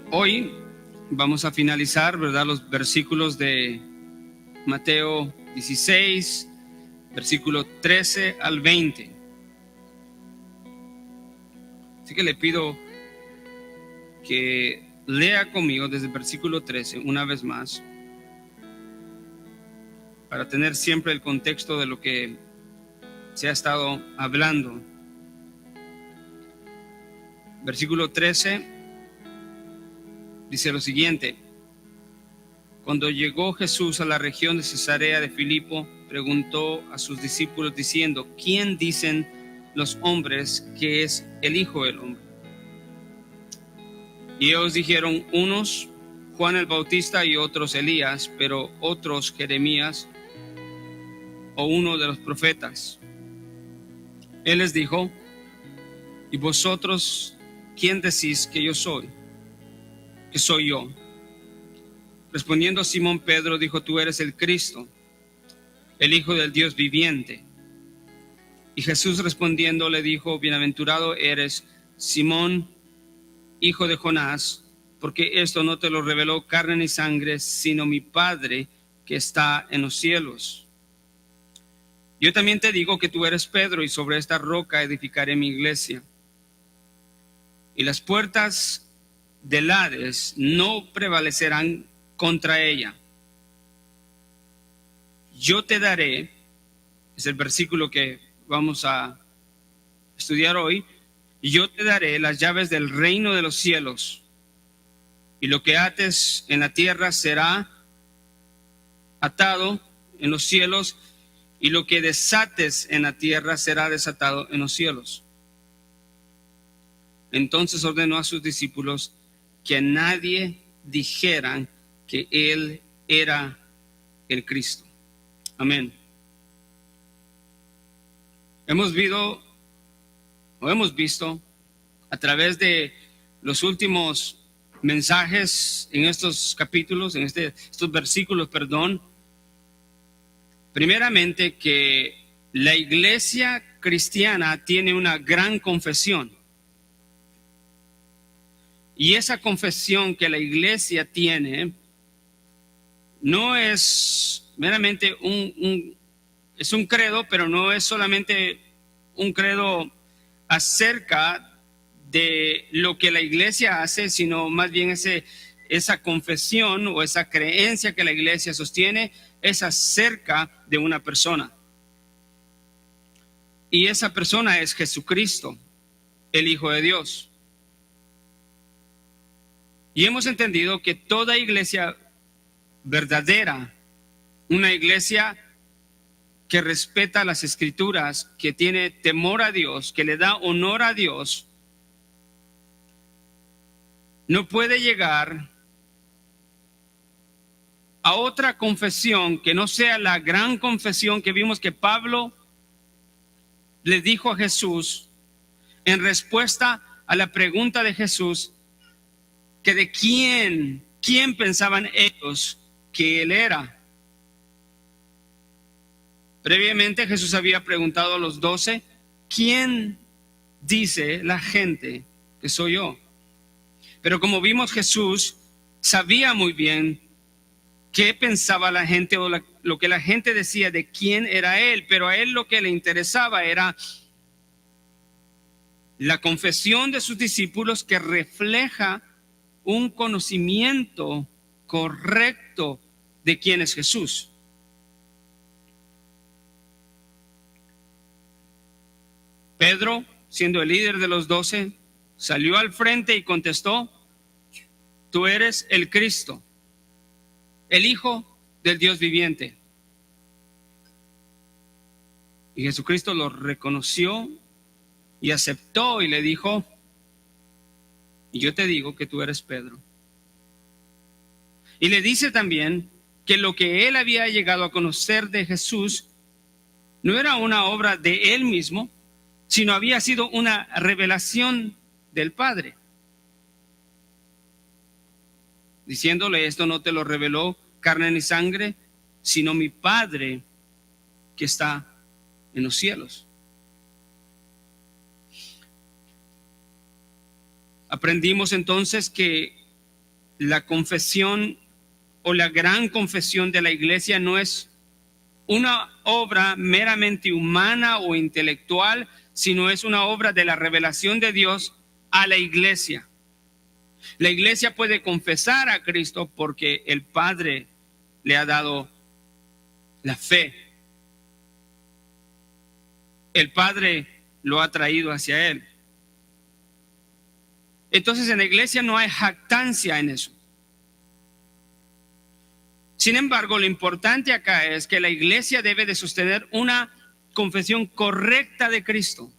Hoy vamos a finalizar, ¿verdad?, los versículos de Mateo 16, versículo 13 al 20. Así que le pido que lea conmigo desde el versículo 13 una vez más, para tener siempre el contexto de lo que se ha estado hablando. Versículo 13 dice lo siguiente: Cuando llegó Jesús a la región de Cesarea de Filipo, preguntó a sus discípulos diciendo: ¿Quién dicen los hombres que es el Hijo del Hombre? Y ellos dijeron: unos Juan el Bautista, y otros Elías, pero otros Jeremías o uno de los profetas. Él les dijo: ¿y vosotros quién decís que yo soy? Que soy yo. Respondiendo Simón Pedro dijo: tú eres el Cristo, el Hijo del Dios viviente. Y Jesús respondiendo le dijo: bienaventurado eres, Simón, hijo de Jonás, porque esto no te lo reveló carne ni sangre, sino mi Padre que está en los cielos. Yo también te digo que tú eres Pedro, y sobre esta roca edificaré mi iglesia. Y las puertas del Hades no prevalecerán contra ella. Yo te daré, es el versículo que vamos a estudiar hoy, yo te daré las llaves del reino de los cielos, y lo que ates en la tierra será atado en los cielos, y lo que desates en la tierra será desatado en los cielos. Entonces ordenó a sus discípulos que a nadie dijeran que él era el Cristo. Amén. Hemos visto a través de los últimos mensajes en estos capítulos, en estos versículos, primeramente que la iglesia cristiana tiene una gran confesión. Y esa confesión que la iglesia tiene no es meramente es un credo, pero no es solamente un credo acerca de lo que la iglesia hace, sino más bien esa confesión o esa creencia que la iglesia sostiene es acerca de una persona. Y esa persona es Jesucristo, el Hijo de Dios. Y hemos entendido que toda iglesia verdadera, una iglesia que respeta las Escrituras, que tiene temor a Dios, que le da honor a Dios, no puede llegar a otra confesión que no sea la gran confesión que vimos que Pablo le dijo a Jesús en respuesta a la pregunta de Jesús, que de quién pensaban ellos que él era. Previamente Jesús había preguntado a los 12, ¿quién dice la gente que soy yo? Pero como vimos, Jesús sabía muy bien qué pensaba la gente o lo que la gente decía de quién era él, pero a él lo que le interesaba era la confesión de sus discípulos, que refleja un conocimiento correcto de quién es Jesús. Pedro, siendo el líder de los 12, salió al frente y contestó: tú eres el Cristo, el Hijo del Dios viviente. Y Jesucristo lo reconoció y aceptó y le dijo: y yo te digo que tú eres Pedro. Y le dice también que lo que él había llegado a conocer de Jesús no era una obra de él mismo, sino había sido una revelación del Padre. Diciéndole: esto no te lo reveló carne ni sangre, sino mi Padre que está en los cielos. Aprendimos entonces que la confesión o la gran confesión de la iglesia no es una obra meramente humana o intelectual, sino es una obra de la revelación de Dios a la iglesia. La iglesia puede confesar a Cristo porque el Padre le ha dado la fe. El Padre lo ha traído hacia Él. Entonces en la iglesia no hay jactancia en eso. Sin embargo, lo importante acá es que la iglesia debe de sostener una confesión correcta de Cristo.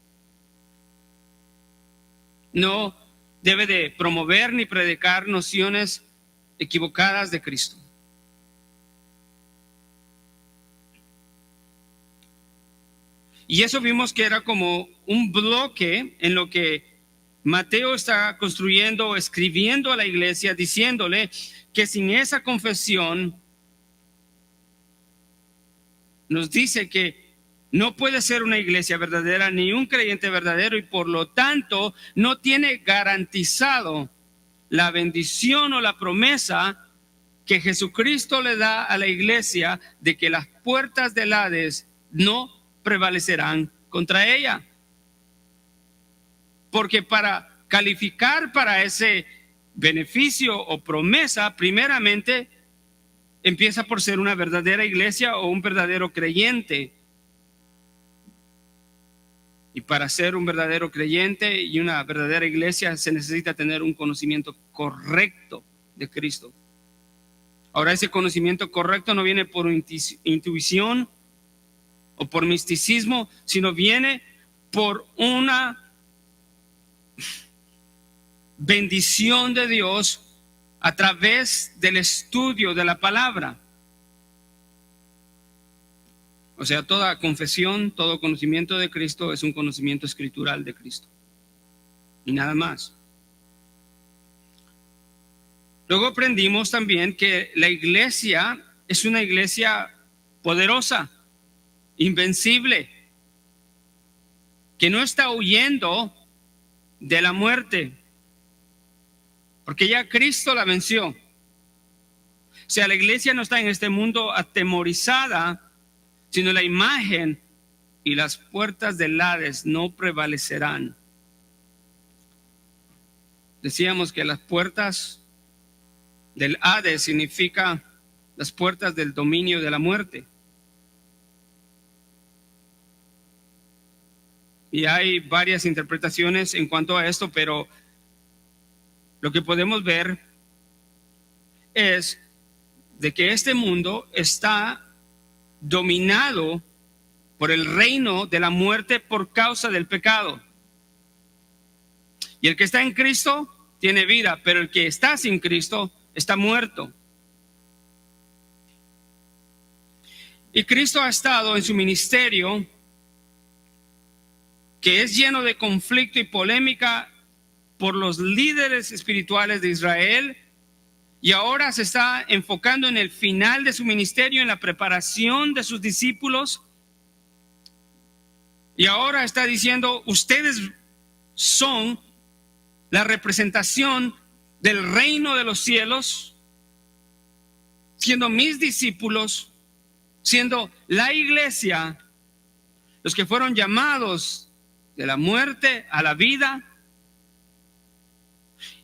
No debe de promover ni predicar nociones equivocadas de Cristo. Y eso vimos que era como un bloque en lo que Mateo está construyendo, escribiendo a la iglesia, diciéndole que sin esa confesión nos dice que no puede ser una iglesia verdadera ni un creyente verdadero, y por lo tanto no tiene garantizado la bendición o la promesa que Jesucristo le da a la iglesia de que las puertas del Hades no prevalecerán contra ella. Porque para calificar para ese beneficio o promesa, primeramente empieza por ser una verdadera iglesia o un verdadero creyente. Y para ser un verdadero creyente y una verdadera iglesia se necesita tener un conocimiento correcto de Cristo. Ahora, ese conocimiento correcto no viene por intuición o por misticismo, sino viene por una bendición de Dios a través del estudio de la palabra. O sea, toda confesión, todo conocimiento de Cristo es un conocimiento escritural de Cristo. Y nada más. Luego aprendimos también que la iglesia es una iglesia poderosa, invencible, que no está huyendo de la muerte, porque ya Cristo la venció. O sea, la iglesia no está en este mundo atemorizada, sino la imagen y las puertas del Hades no prevalecerán. Decíamos que las puertas del Hades significa las puertas del dominio de la muerte. Y hay varias interpretaciones en cuanto a esto, pero lo que podemos ver es de que este mundo está dominado por el reino de la muerte por causa del pecado. Y el que está en Cristo tiene vida, pero el que está sin Cristo está muerto. Y Cristo ha estado en su ministerio, que es lleno de conflicto y polémica por los líderes espirituales de Israel, y ahora se está enfocando en el final de su ministerio, en la preparación de sus discípulos. Y ahora está diciendo: ustedes son la representación del reino de los cielos, siendo mis discípulos, siendo la iglesia, los que fueron llamados de la muerte a la vida.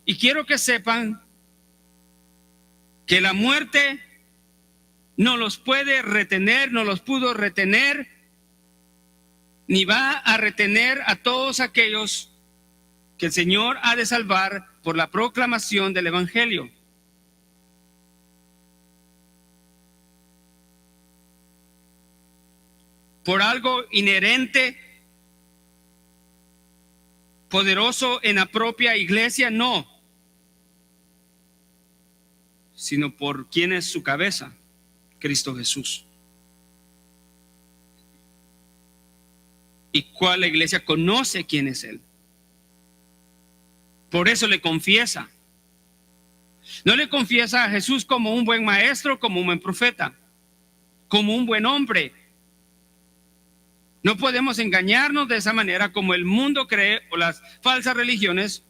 Y quiero que sepan que la muerte no los puede retener, no los pudo retener, ni va a retener a todos aquellos que el Señor ha de salvar por la proclamación del Evangelio. Por algo inherente, poderoso en la propia iglesia, no, sino por quien es su cabeza, Cristo Jesús. Y cuál la iglesia conoce quién es Él. Por eso le confiesa. No le confiesa a Jesús como un buen maestro, como un buen profeta, como un buen hombre. No podemos engañarnos de esa manera como el mundo cree, o las falsas religiones,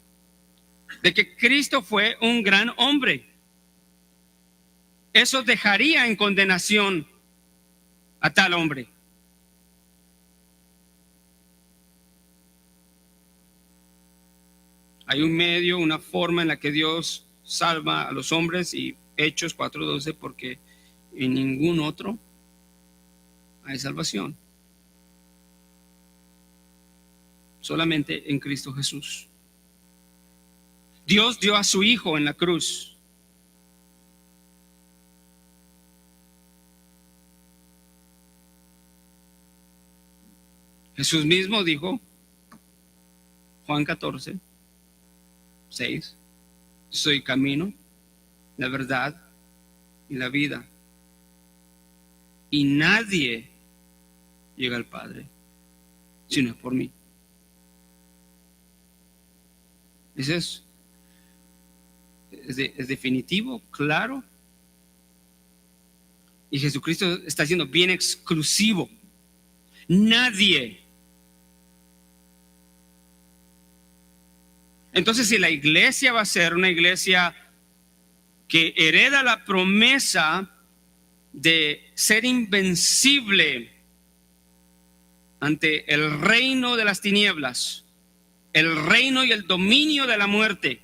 de que Cristo fue un gran hombre. eso dejaría en condenación a tal hombre. Hay un medio, una forma en la que Dios salva a los hombres, y Hechos 4:12, porque en ningún otro hay salvación. Solamente en Cristo Jesús. Dios dio a su Hijo en la cruz. Jesús mismo dijo, Juan 14:6, soy camino, la verdad y la vida. Y nadie llega al Padre si no es por mí. Ese es definitivo, claro. Y Jesucristo está siendo bien exclusivo. Nadie. Entonces, si la iglesia va a ser una iglesia que hereda la promesa de ser invencible ante el reino de las tinieblas, el reino y el dominio de la muerte,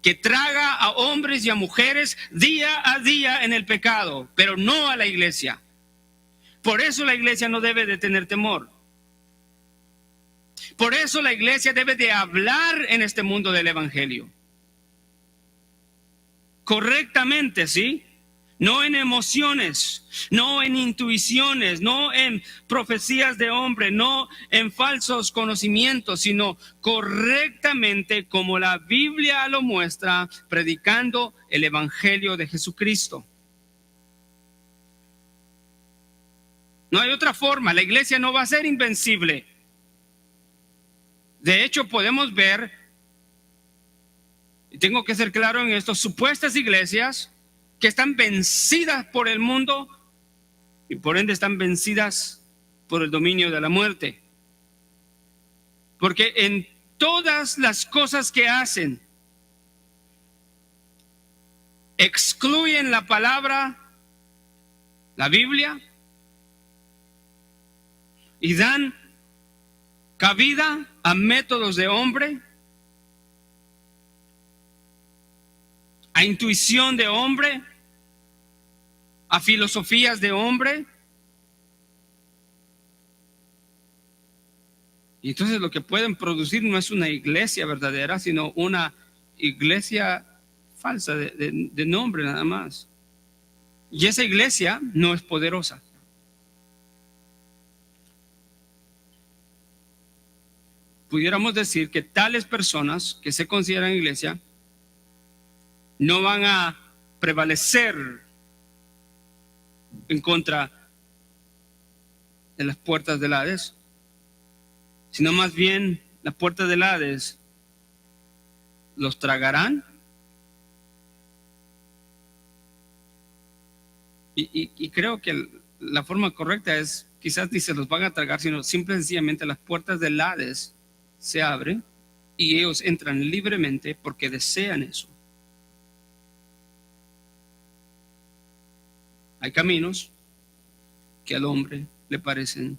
que traga a hombres y a mujeres día a día en el pecado, pero no a la iglesia. Por eso la iglesia no debe de tener temor. Por eso la iglesia debe de hablar en este mundo del evangelio. Correctamente, ¿sí? No en emociones, no en intuiciones, no en profecías de hombre, no en falsos conocimientos, sino correctamente como la Biblia lo muestra, predicando el evangelio de Jesucristo. No hay otra forma. La iglesia no va a ser invencible. De hecho, podemos ver, y tengo que ser claro en esto, supuestas iglesias que están vencidas por el mundo y por ende están vencidas por el dominio de la muerte. Porque en todas las cosas que hacen, excluyen la palabra, la Biblia, y dan cabida a métodos de hombre, a intuición de hombre, a filosofías de hombre. Y entonces lo que pueden producir no es una iglesia verdadera, sino una iglesia falsa de nombre nada más. Y esa iglesia no es poderosa. Pudiéramos decir que tales personas que se consideran iglesia no van a prevalecer en contra de las puertas del Hades, sino más bien las puertas del Hades los tragarán y creo que la forma correcta es, quizás ni se los van a tragar, sino simple y sencillamente las puertas del Hades se abren y ellos entran libremente porque desean eso. Hay caminos que al hombre le parecen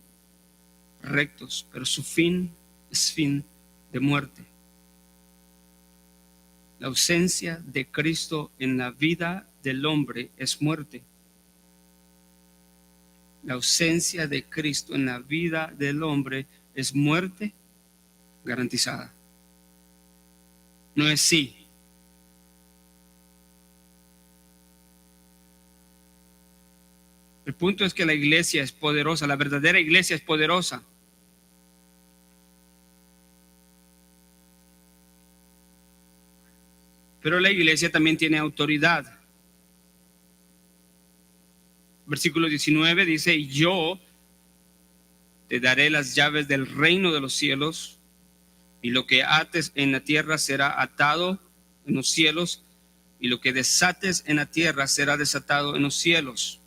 rectos, pero su fin es fin de muerte. La ausencia de Cristo en la vida del hombre es muerte. La ausencia de Cristo en la vida del hombre es muerte garantizada. No es sí. El punto es que la iglesia es poderosa, la verdadera iglesia es poderosa. Pero la iglesia también tiene autoridad. Versículo 19 dice, yo te daré las llaves del reino de los cielos, y lo que ates en la tierra será atado en los cielos, y lo que desates en la tierra será desatado en los cielos.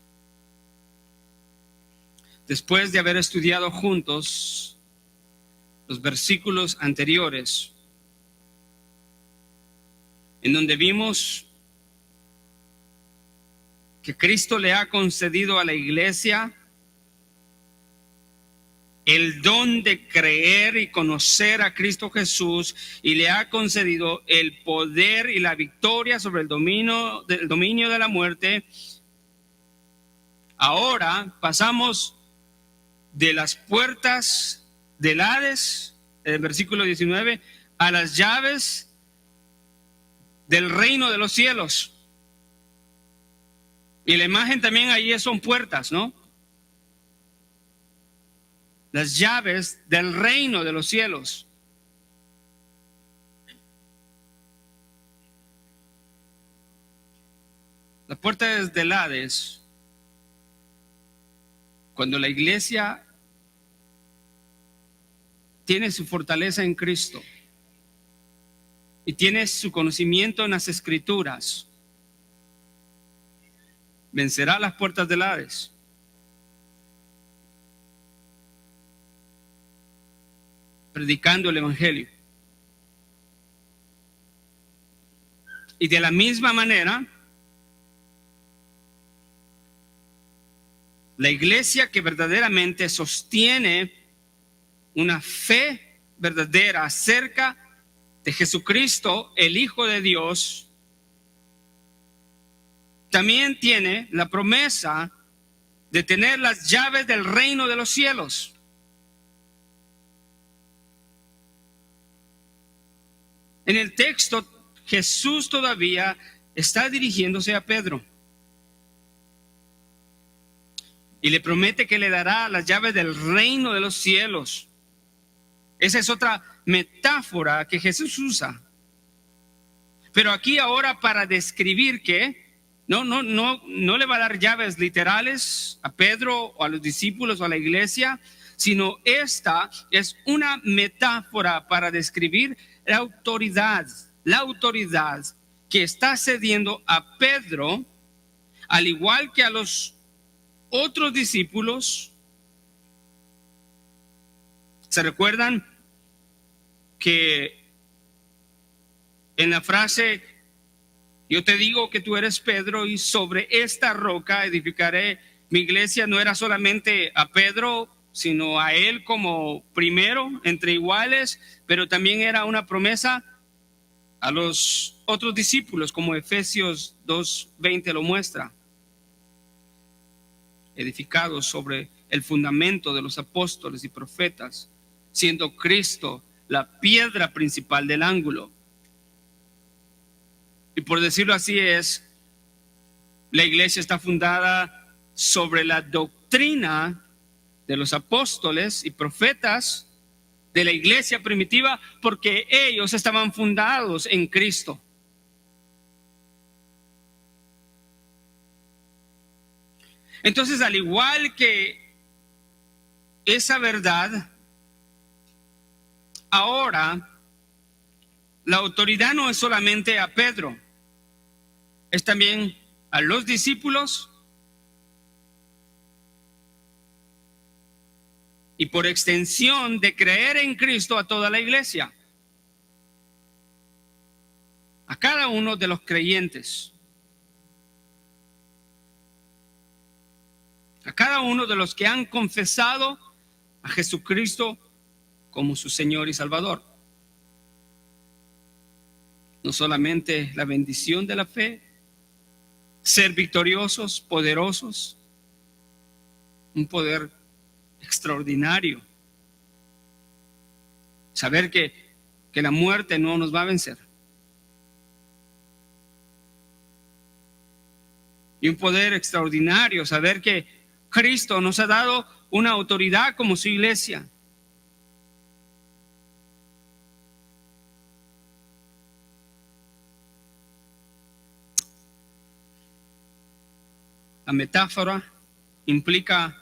Después de haber estudiado juntos los versículos anteriores, en donde vimos que Cristo le ha concedido a la iglesia el don de creer y conocer a Cristo Jesús, y le ha concedido el poder y la victoria sobre el dominio de la muerte. Ahora pasamos de las puertas del Hades, en el versículo 19, a las llaves del reino de los cielos. Y la imagen también ahí son puertas, ¿no? Las llaves del reino de los cielos. La puerta del Hades, cuando la iglesia tiene su fortaleza en Cristo y tiene su conocimiento en las Escrituras, vencerá las puertas del Hades. Predicando el Evangelio. Y de la misma manera, la iglesia que verdaderamente sostiene una fe verdadera acerca de Jesucristo, el Hijo de Dios, también tiene la promesa de tener las llaves del reino de los cielos. En el texto, Jesús todavía está dirigiéndose a Pedro y le promete que le dará las llaves del reino de los cielos. Esa es otra metáfora que Jesús usa. Pero aquí ahora para describir que no le va a dar llaves literales a Pedro o a los discípulos o a la iglesia, sino esta es una metáfora para describir la autoridad que está cediendo a Pedro, al igual que a los otros discípulos. ¿Se recuerdan que en la frase, yo te digo que tú eres Pedro y sobre esta roca edificaré mi iglesia, no era solamente a Pedro, sino a él como primero entre iguales, pero también era una promesa a los otros discípulos, como Efesios 2:20 lo muestra, edificados sobre el fundamento de los apóstoles y profetas, siendo Cristo la piedra principal del ángulo. Y por decirlo así la iglesia está fundada sobre la doctrina de los apóstoles y profetas de la iglesia primitiva, porque ellos estaban fundados en Cristo. Entonces, al igual que esa verdad, ahora la autoridad no es solamente a Pedro, es también a los discípulos y por extensión de creer en Cristo a toda la iglesia, a cada uno de los creyentes, a cada uno de los que han confesado a Jesucristo como su Señor y Salvador. No solamente la bendición de la fe, ser victoriosos, poderosos, un poder extraordinario, saber que la muerte no nos va a vencer, y un poder extraordinario, saber que Cristo nos ha dado una autoridad como su iglesia. La metáfora implica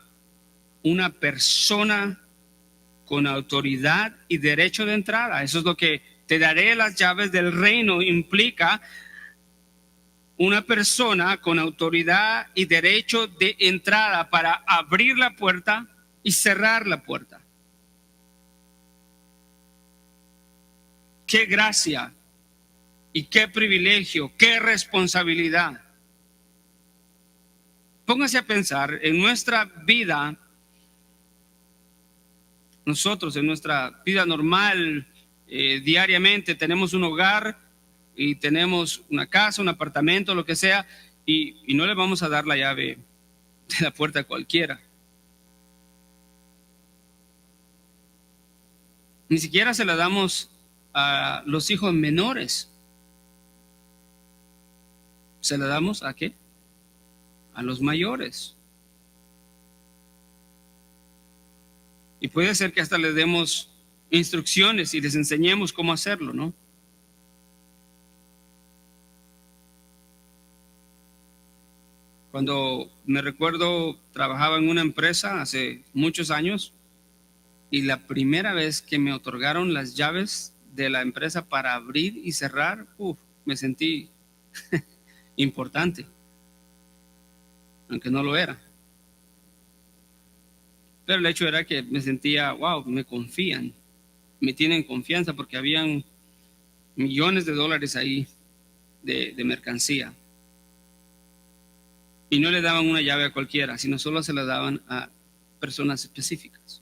una persona con autoridad y derecho de entrada. Eso es lo que te daré las llaves del reino. Implica una persona con autoridad y derecho de entrada para abrir la puerta y cerrar la puerta. Qué gracia y qué privilegio, qué responsabilidad. póngase a pensar en nuestra vida. Nosotros en nuestra vida normal, diariamente tenemos un hogar y tenemos una casa, un apartamento, lo que sea, y no le vamos a dar la llave de la puerta a cualquiera. Ni siquiera se la damos a los hijos menores. ¿Se la damos a qué? A los mayores. Y puede ser que hasta les demos instrucciones y les enseñemos cómo hacerlo, ¿no? Cuando me recuerdo, trabajaba en una empresa hace muchos años y la primera vez que me otorgaron las llaves de la empresa para abrir y cerrar, me sentí importante, aunque no lo era. Pero el hecho era que me sentía, wow, me confían, me tienen confianza porque habían millones de dólares ahí de mercancía. Y no le daban una llave a cualquiera, sino solo se la daban a personas específicas.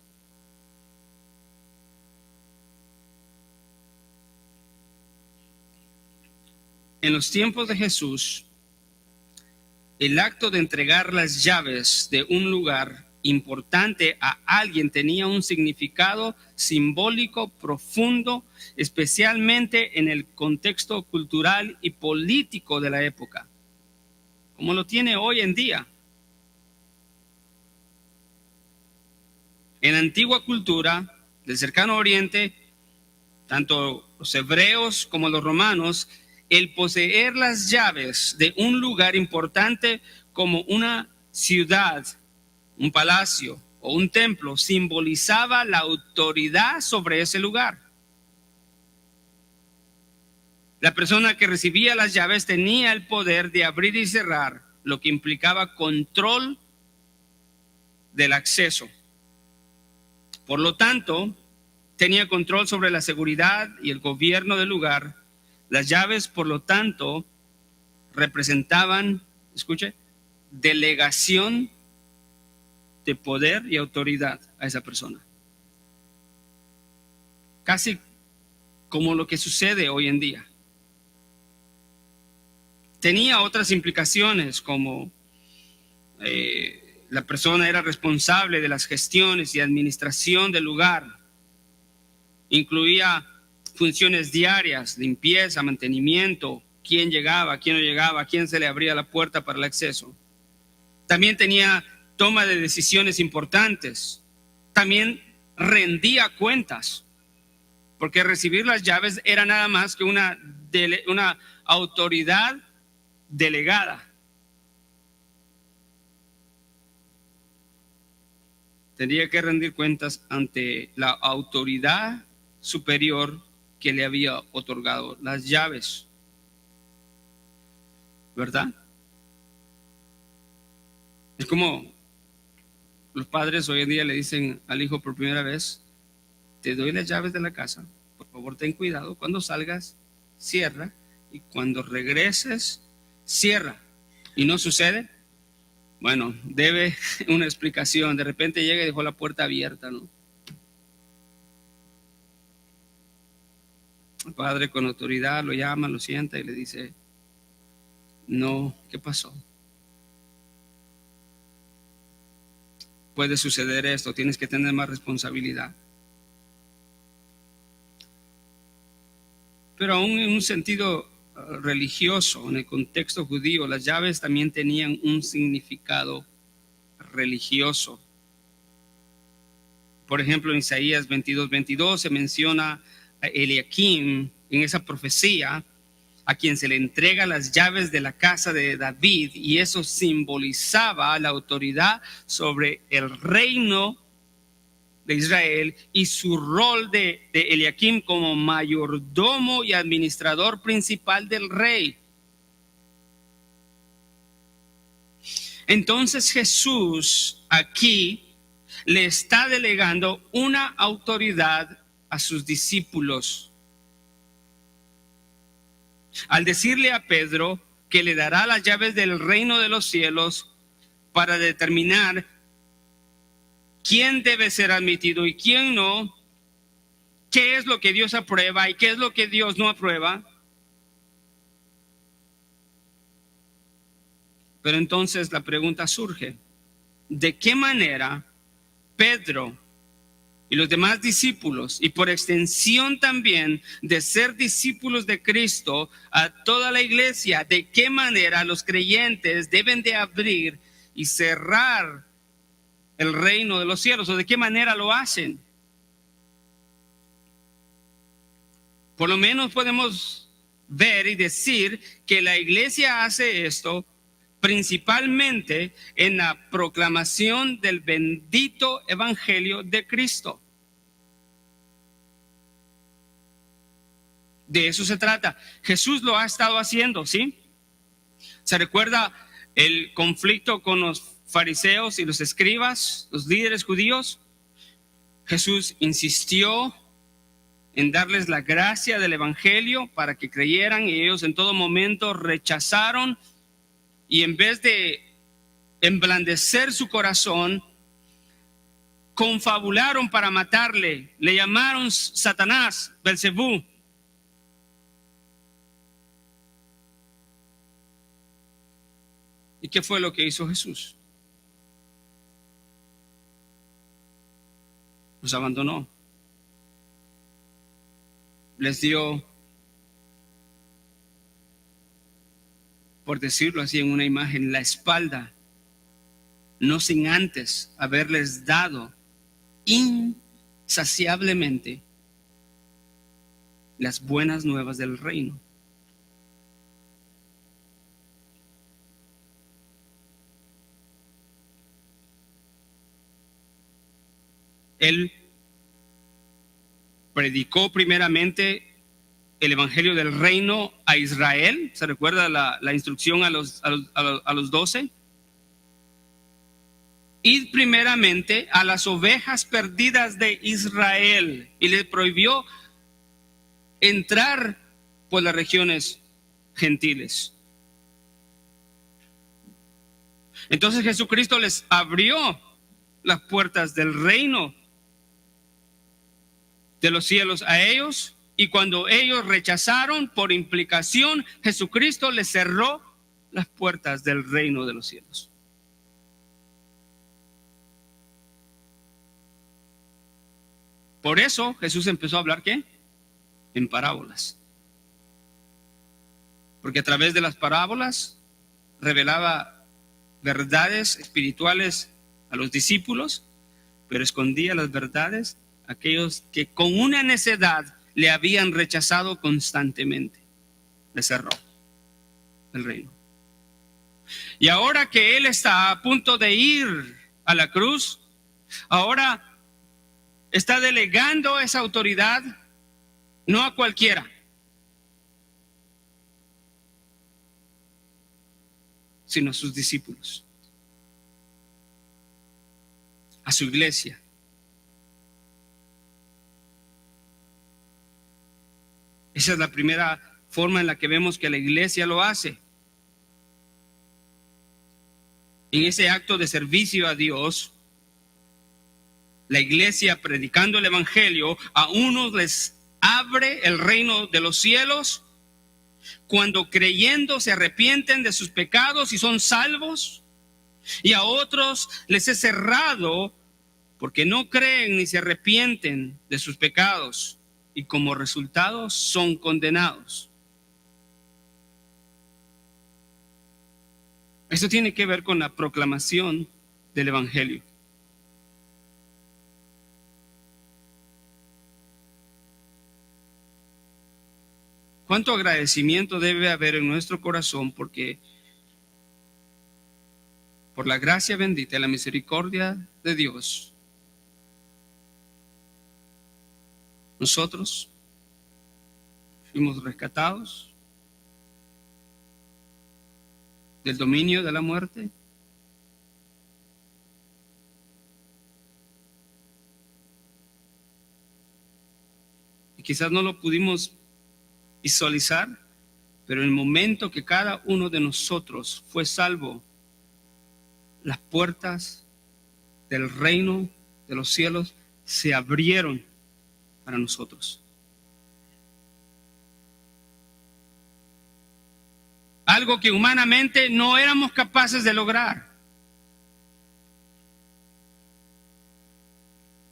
En los tiempos de Jesús, el acto de entregar las llaves de un lugar importante a alguien tenía un significado simbólico profundo, especialmente en el contexto cultural y político de la época, como lo tiene hoy en día. En la antigua cultura del cercano oriente, tanto los hebreos como los romanos, el poseer las llaves de un lugar importante como una ciudad, un palacio o un templo simbolizaba la autoridad sobre ese lugar. La persona que recibía las llaves tenía el poder de abrir y cerrar, lo que implicaba control del acceso. Por lo tanto, tenía control sobre la seguridad y el gobierno del lugar. Las llaves, por lo tanto, representaban, escuche, delegación de poder y autoridad a esa persona. Casi como lo que sucede hoy en día. Tenía otras implicaciones como la persona era responsable de las gestiones y administración del lugar. Incluía funciones diarias, limpieza, mantenimiento, quién llegaba, quién no llegaba, quién se le abría la puerta para el acceso. También tenía toma de decisiones importantes. También rendía cuentas, porque recibir las llaves era nada más que una autoridad delegada. Tendría que rendir cuentas ante la autoridad superior que le había otorgado las llaves, ¿verdad? Es como los padres hoy en día le dicen al hijo por primera vez: te doy las llaves de la casa, por favor ten cuidado, cuando salgas cierra y cuando regreses cierra. ¿Y no sucede? Bueno, debe una explicación. De repente llega y dejó la puerta abierta, ¿no? El padre con autoridad lo llama, lo sienta y le dice: no, ¿qué pasó? Puede suceder esto, tienes que tener más responsabilidad. Pero aún en un sentido religioso, en el contexto judío, las llaves también tenían un significado religioso. Por ejemplo, en Isaías 22:22 se menciona a Eliakim en esa profecía, a quien se le entrega las llaves de la casa de David, y eso simbolizaba la autoridad sobre el reino de Israel y su rol de Eliakim como mayordomo y administrador principal del rey. Entonces Jesús aquí le está delegando una autoridad a sus discípulos. Al decirle a Pedro que le dará las llaves del reino de los cielos, para determinar quién debe ser admitido y quién no, qué es lo que Dios aprueba y qué es lo que Dios no aprueba. Pero entonces la pregunta surge, ¿de qué manera Pedro y los demás discípulos, y por extensión también de ser discípulos de Cristo a toda la iglesia, de qué manera los creyentes deben de abrir y cerrar el reino de los cielos, o de qué manera lo hacen? Por lo menos podemos ver y decir que la iglesia hace esto principalmente en la proclamación del bendito evangelio de Cristo. De eso se trata. Jesús lo ha estado haciendo, ¿sí? ¿Se recuerda el conflicto con los fariseos y los escribas, los líderes judíos? Jesús insistió en darles la gracia del evangelio para que creyeran, y ellos en todo momento rechazaron, y en vez de emblandecer su corazón, confabularon para matarle, le llamaron Satanás, Belcebú. ¿Y qué fue lo que hizo Jesús? Los abandonó. Les dio, por decirlo así en una imagen, la espalda, no sin antes haberles dado insaciablemente las buenas nuevas del reino. Él predicó primeramente el evangelio del reino a Israel. ¿Se recuerda la instrucción a los 12? Id primeramente a las ovejas perdidas de Israel, y les prohibió entrar por las regiones gentiles. Entonces Jesucristo les abrió las puertas del reino de los cielos a ellos, y cuando ellos rechazaron, por implicación, Jesucristo les cerró las puertas del reino de los cielos. Por eso Jesús empezó a hablar, ¿qué? En parábolas. Porque a través de las parábolas revelaba verdades espirituales a los discípulos, pero escondía las verdades a aquellos que con una necedad le habían rechazado constantemente. Le cerró el reino. Y ahora que Él está a punto de ir a la cruz, ahora está delegando esa autoridad no a cualquiera, sino a sus discípulos, a su iglesia. Esa es la primera forma en la que vemos que la iglesia lo hace. En ese acto de servicio a Dios, la iglesia, predicando el evangelio, a unos les abre el reino de los cielos cuando creyendo se arrepienten de sus pecados y son salvos, y a otros les es cerrado porque no creen ni se arrepienten de sus pecados, y como resultado son condenados. Esto tiene que ver con la proclamación del evangelio. ¿Cuánto agradecimiento debe haber en nuestro corazón? Porque por la gracia bendita y la misericordia de Dios, nosotros fuimos rescatados del dominio de la muerte. Y quizás no lo pudimos visualizar, pero en el momento que cada uno de nosotros fue salvo, las puertas del reino de los cielos se abrieron para nosotros. Algo que humanamente no éramos capaces de lograr,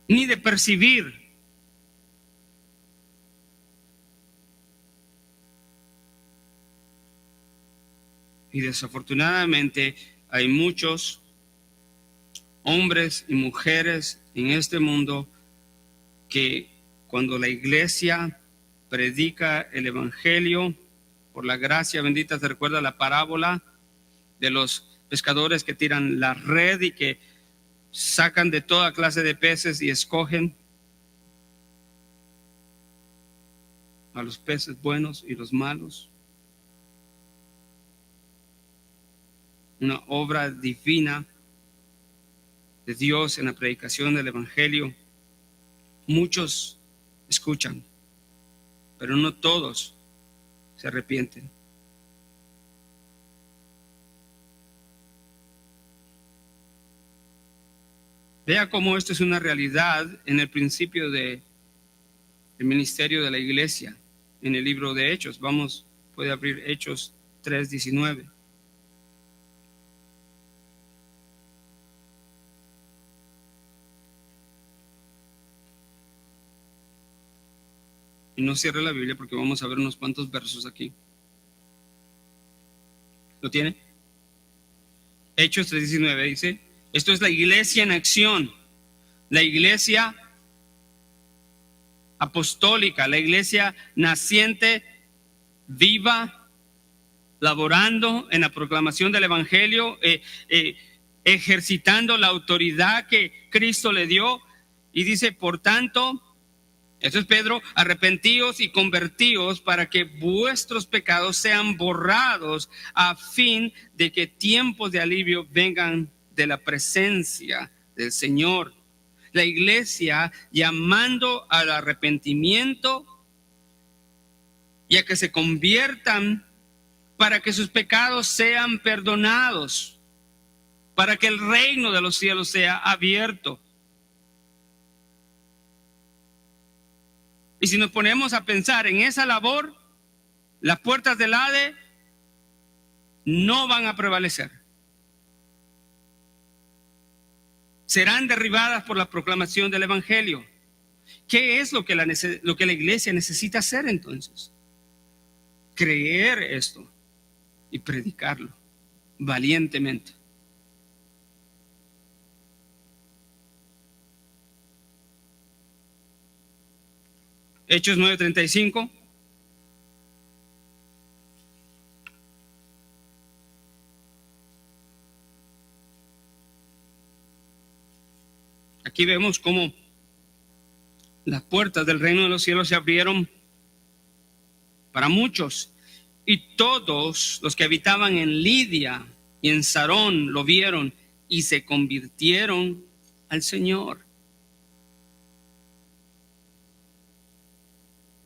ni de percibir. Y desafortunadamente hay muchos hombres y mujeres en este mundo que cuando la iglesia predica el evangelio por la gracia bendita, ¿se recuerda la parábola de los pescadores que tiran la red y que sacan de toda clase de peces y escogen a los peces buenos y los malos? Una obra divina de Dios en la predicación del evangelio. Muchos escuchan, pero no todos se arrepienten. Vea cómo esto es una realidad en el principio del ministerio de la iglesia, en el libro de Hechos. Puede abrir Hechos 3:19. Y no cierre la Biblia porque vamos a ver unos cuantos versos aquí. ¿Lo tiene? Hechos 3:19 dice, esto es la iglesia en acción, la iglesia apostólica, la iglesia naciente, viva, laborando en la proclamación del evangelio, ejercitando la autoridad que Cristo le dio. Y dice, por tanto, eso es Pedro, arrepentíos y convertíos para que vuestros pecados sean borrados, a fin de que tiempos de alivio vengan de la presencia del Señor. La iglesia llamando al arrepentimiento y a que se conviertan para que sus pecados sean perdonados, para que el reino de los cielos sea abierto. Y si nos ponemos a pensar en esa labor, las puertas del Hades no van a prevalecer. Serán derribadas por la proclamación del evangelio. ¿Qué es lo que la iglesia necesita hacer entonces? Creer esto y predicarlo valientemente. Hechos 9:35. Aquí vemos cómo las puertas del reino de los cielos se abrieron para muchos, y todos los que habitaban en Lidia y en Sarón lo vieron y se convirtieron al Señor.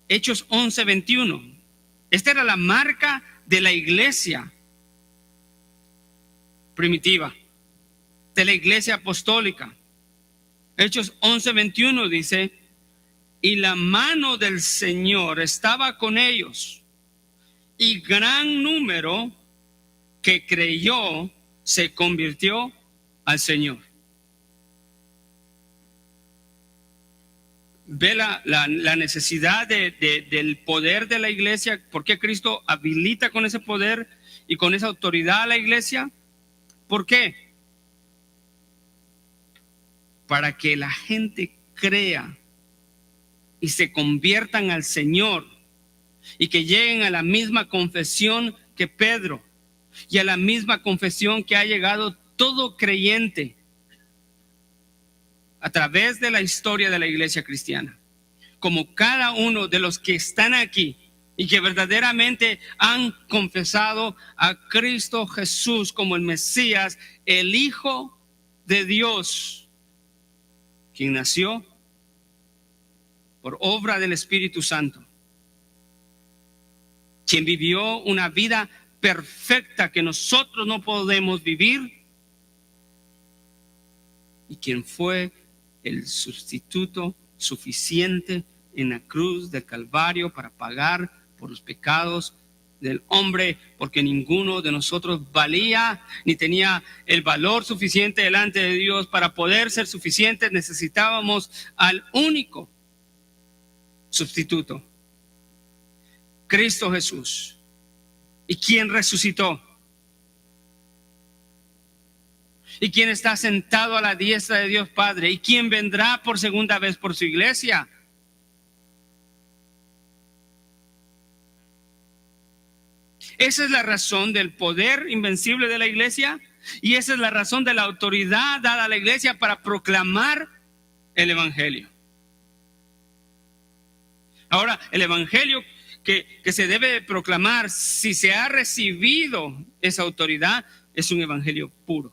Hechos 11:21. Esta era la marca de la iglesia primitiva, de la iglesia apostólica. Hechos 11:21 dice, y la mano del Señor estaba con ellos, y gran número que creyó se convirtió al Señor. Ve la necesidad del poder de la iglesia. ¿Por qué Cristo habilita con ese poder y con esa autoridad a la iglesia? ¿Por qué? Para que la gente crea y se conviertan al Señor y que lleguen a la misma confesión que Pedro y a la misma confesión que ha llegado todo creyente a través de la historia de la iglesia cristiana. Como cada uno de los que están aquí y que verdaderamente han confesado a Cristo Jesús como el Mesías, el Hijo de Dios, quien nació por obra del Espíritu Santo, quien vivió una vida perfecta que nosotros no podemos vivir, y quien fue el sustituto suficiente en la cruz del Calvario para pagar por los pecados del hombre, porque ninguno de nosotros valía ni tenía el valor suficiente delante de Dios para poder ser suficientes. Necesitábamos al único sustituto, Cristo Jesús, y quien resucitó, y quien está sentado a la diestra de Dios Padre, y quien vendrá por segunda vez por su iglesia. Esa es la razón del poder invencible de la iglesia, y esa es la razón de la autoridad dada a la iglesia para proclamar el evangelio. Ahora, el evangelio que se debe proclamar, si se ha recibido esa autoridad, es un evangelio puro.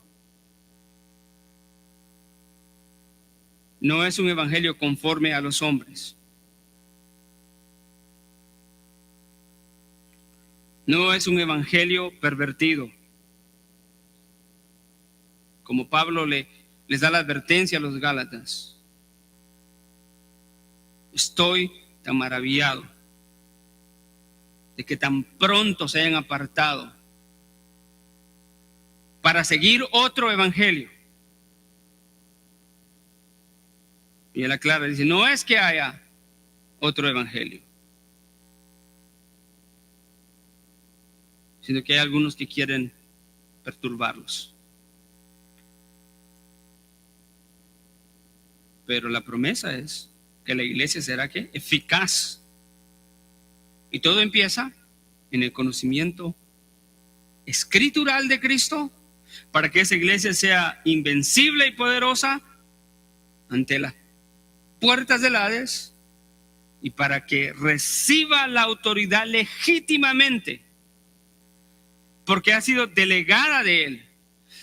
No es un evangelio conforme a los hombres. No es un evangelio pervertido. Como Pablo les da la advertencia a los Gálatas. Estoy tan maravillado de que tan pronto se hayan apartado para seguir otro evangelio. Y él aclara, dice, no es que haya otro evangelio, sino que hay algunos que quieren perturbarlos. Pero la promesa es que la iglesia será ¿qué? Eficaz. Y todo empieza en el conocimiento escritural de Cristo, para que esa iglesia sea invencible y poderosa ante las puertas del Hades, y para que reciba la autoridad legítimamente, porque ha sido delegada de él.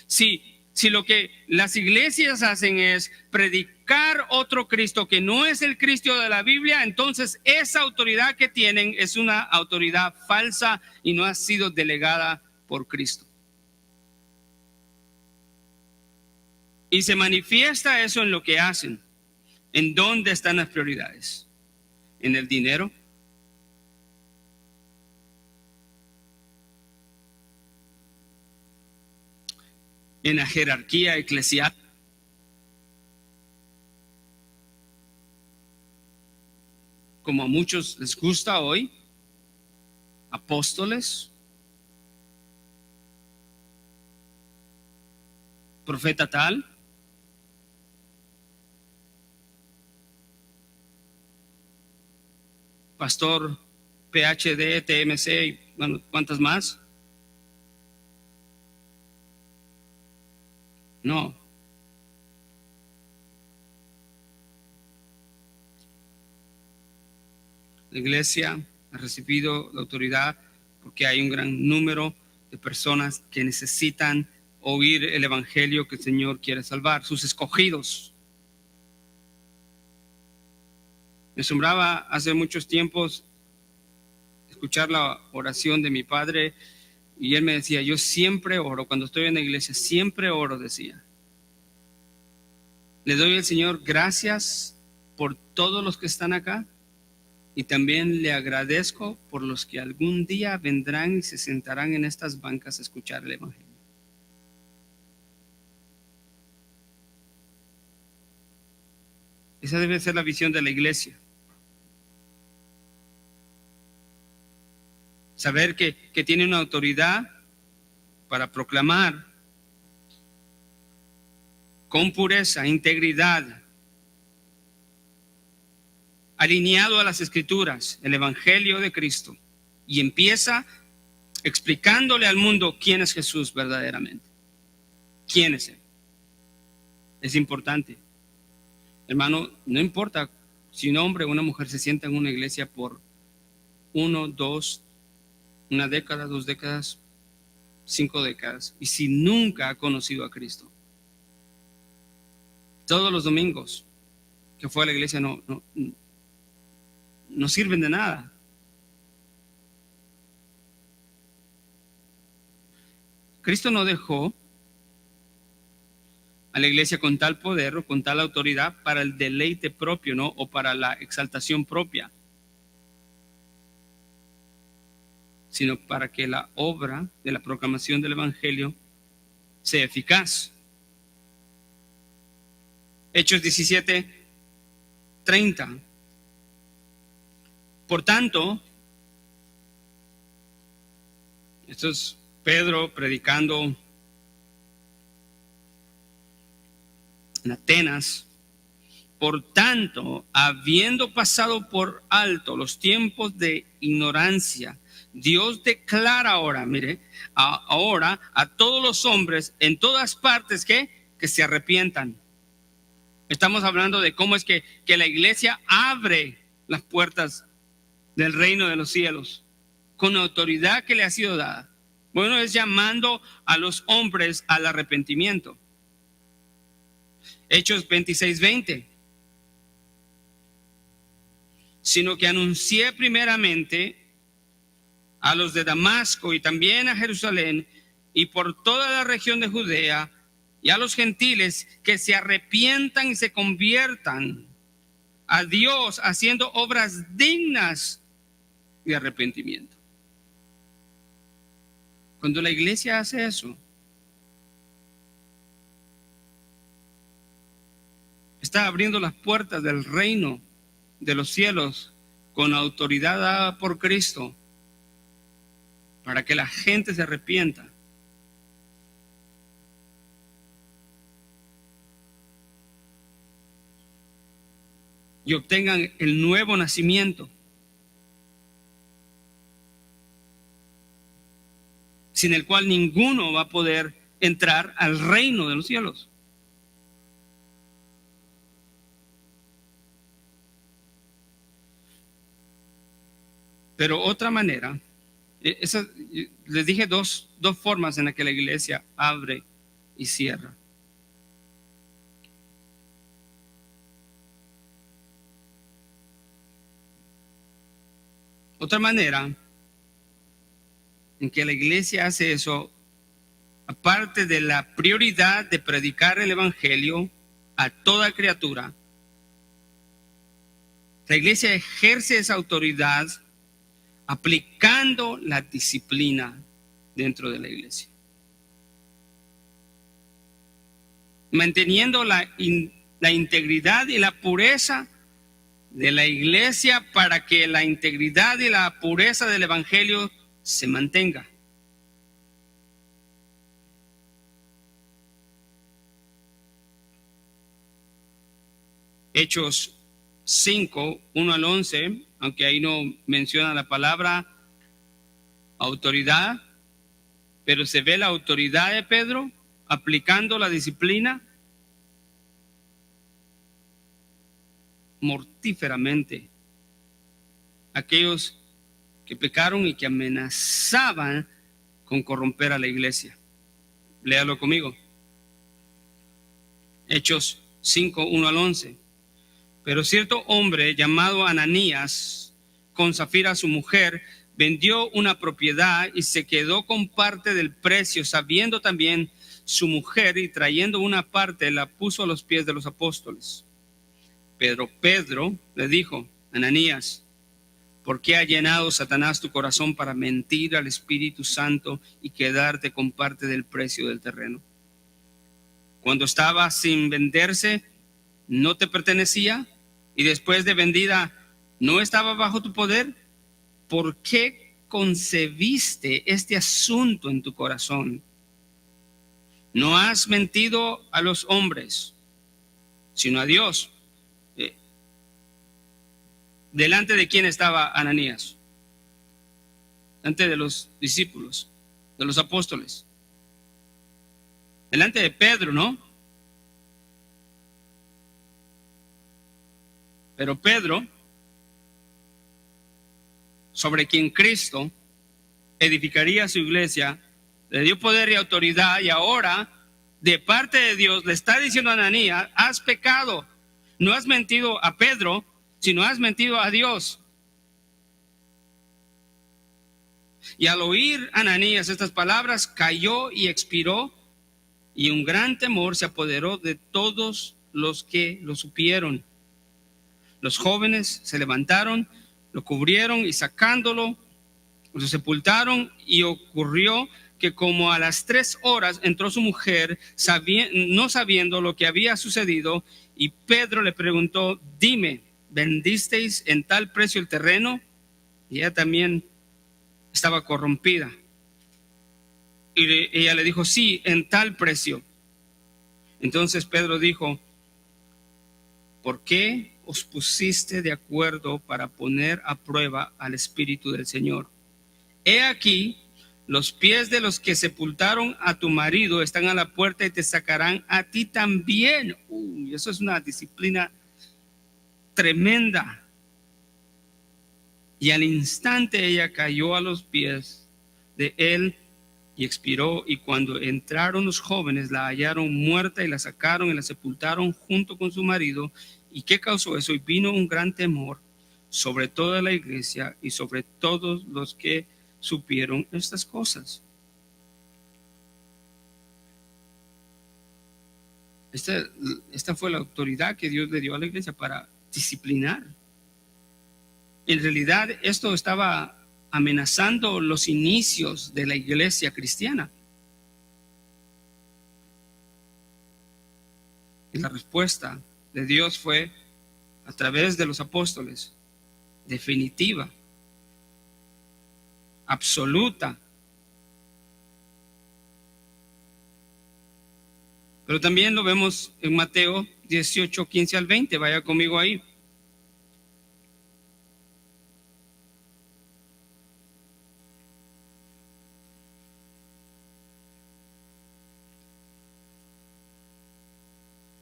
Si lo que las iglesias hacen es predicar otro Cristo que no es el Cristo de la Biblia, entonces esa autoridad que tienen es una autoridad falsa y no ha sido delegada por Cristo. Y se manifiesta eso en lo que hacen. ¿En dónde están las prioridades? ¿En el dinero? ¿En la jerarquía eclesial? Como a muchos les gusta hoy, apóstoles, profeta tal, pastor PhD, TMC y bueno, ¿cuántas más? No. La iglesia ha recibido la autoridad porque hay un gran número de personas que necesitan oír el evangelio que el Señor quiere salvar, sus escogidos. Me asombraba hace muchos tiempos escuchar la oración de mi padre, y él me decía, yo siempre oro, cuando estoy en la iglesia, siempre oro, decía. Le doy al Señor gracias por todos los que están acá, y también le agradezco por los que algún día vendrán y se sentarán en estas bancas a escuchar el evangelio. Esa debe ser la visión de la iglesia. Saber que tiene una autoridad para proclamar con pureza, integridad, alineado a las Escrituras, el evangelio de Cristo, y empieza explicándole al mundo quién es Jesús verdaderamente. ¿Quién es Él? Es importante. Hermano, no importa si un hombre o una mujer se sienta en una iglesia por 1, 2, una década, 2 décadas, 5 décadas, y si nunca ha conocido a Cristo. Todos los domingos que fue a la iglesia no sirven de nada. Cristo no dejó a la iglesia con tal poder o con tal autoridad para el deleite propio, ¿no? O para la exaltación propia, sino para que la obra de la proclamación del evangelio sea eficaz. Hechos 17:30. Por tanto, esto es Pedro predicando en Atenas. Por tanto, habiendo pasado por alto los tiempos de ignorancia, Dios declara ahora, mire, ahora a todos los hombres en todas partes que se arrepientan. Estamos hablando de cómo es que la iglesia abre las puertas del reino de los cielos con la autoridad que le ha sido dada. Bueno, es llamando a los hombres al arrepentimiento. Hechos 26:20. Sino que anuncié primeramente a los de Damasco y también a Jerusalén y por toda la región de Judea y a los gentiles que se arrepientan y se conviertan a Dios haciendo obras dignas de arrepentimiento. Cuando la iglesia hace eso, está abriendo las puertas del reino de los cielos con autoridad dada por Cristo para que la gente se arrepienta. Y obtengan el nuevo nacimiento, sin el cual ninguno va a poder entrar al reino de los cielos. Pero otra manera, les dije dos formas en las que la iglesia abre y cierra. Otra manera en que la iglesia hace eso, aparte de la prioridad de predicar el evangelio a toda criatura, la iglesia ejerce esa autoridad aplicando la disciplina dentro de la iglesia, manteniendo la integridad y la pureza de la iglesia para que la integridad y la pureza del evangelio se mantenga. Hechos 5:1-11, aunque ahí no menciona la palabra autoridad, pero se ve la autoridad de Pedro aplicando la disciplina mortíferamente a aquellos que pecaron y que amenazaban con corromper a la iglesia. Léalo conmigo. Hechos 5:1-11. Pero cierto hombre llamado Ananías, con Zafira su mujer, vendió una propiedad y se quedó con parte del precio, sabiendo también su mujer, y trayendo una parte la puso a los pies de los apóstoles. Pero Pedro le dijo: Ananías, ¿por qué ha llenado Satanás tu corazón para mentir al Espíritu Santo y quedarte con parte del precio del terreno? Cuando estaba sin venderse, ¿no te pertenecía? Y después de vendida, ¿no estaba bajo tu poder? ¿Por qué concebiste este asunto en tu corazón? No has mentido a los hombres, sino a Dios. ¿Delante de quién estaba Ananías? Delante de los discípulos, de los apóstoles. Delante de Pedro, ¿no? Pero Pedro, sobre quien Cristo edificaría su iglesia, le dio poder y autoridad, y ahora, de parte de Dios, le está diciendo a Ananías: has pecado, no has mentido a Pedro, sino has mentido a Dios. Y al oír Ananías estas palabras, cayó y expiró, y un gran temor se apoderó de todos los que lo supieron. Los jóvenes se levantaron, lo cubrieron y sacándolo, lo sepultaron, y ocurrió que como a las 3 horas entró su mujer, no sabiendo lo que había sucedido, y Pedro le preguntó: dime, ¿vendisteis en tal precio el terreno? Y ella también estaba corrompida. Y ella le dijo: sí, en tal precio. Entonces Pedro dijo: ¿por qué os pusiste de acuerdo para poner a prueba al Espíritu del Señor? He aquí, los pies de los que sepultaron a tu marido están a la puerta y te sacarán a ti también. Eso es una disciplina tremenda. Y al instante ella cayó a los pies de él y expiró. Y cuando entraron los jóvenes, la hallaron muerta y la sacaron y la sepultaron junto con su marido. ¿Y qué causó eso? Y vino un gran temor sobre toda la iglesia y sobre todos los que supieron estas cosas. Esta fue la autoridad que Dios le dio a la iglesia para disciplinar. En realidad, esto estaba amenazando los inicios de la iglesia cristiana. Y la respuesta de Dios fue, a través de los apóstoles, definitiva, absoluta. Pero también lo vemos en Mateo 18, 15 al 20. Vaya conmigo ahí.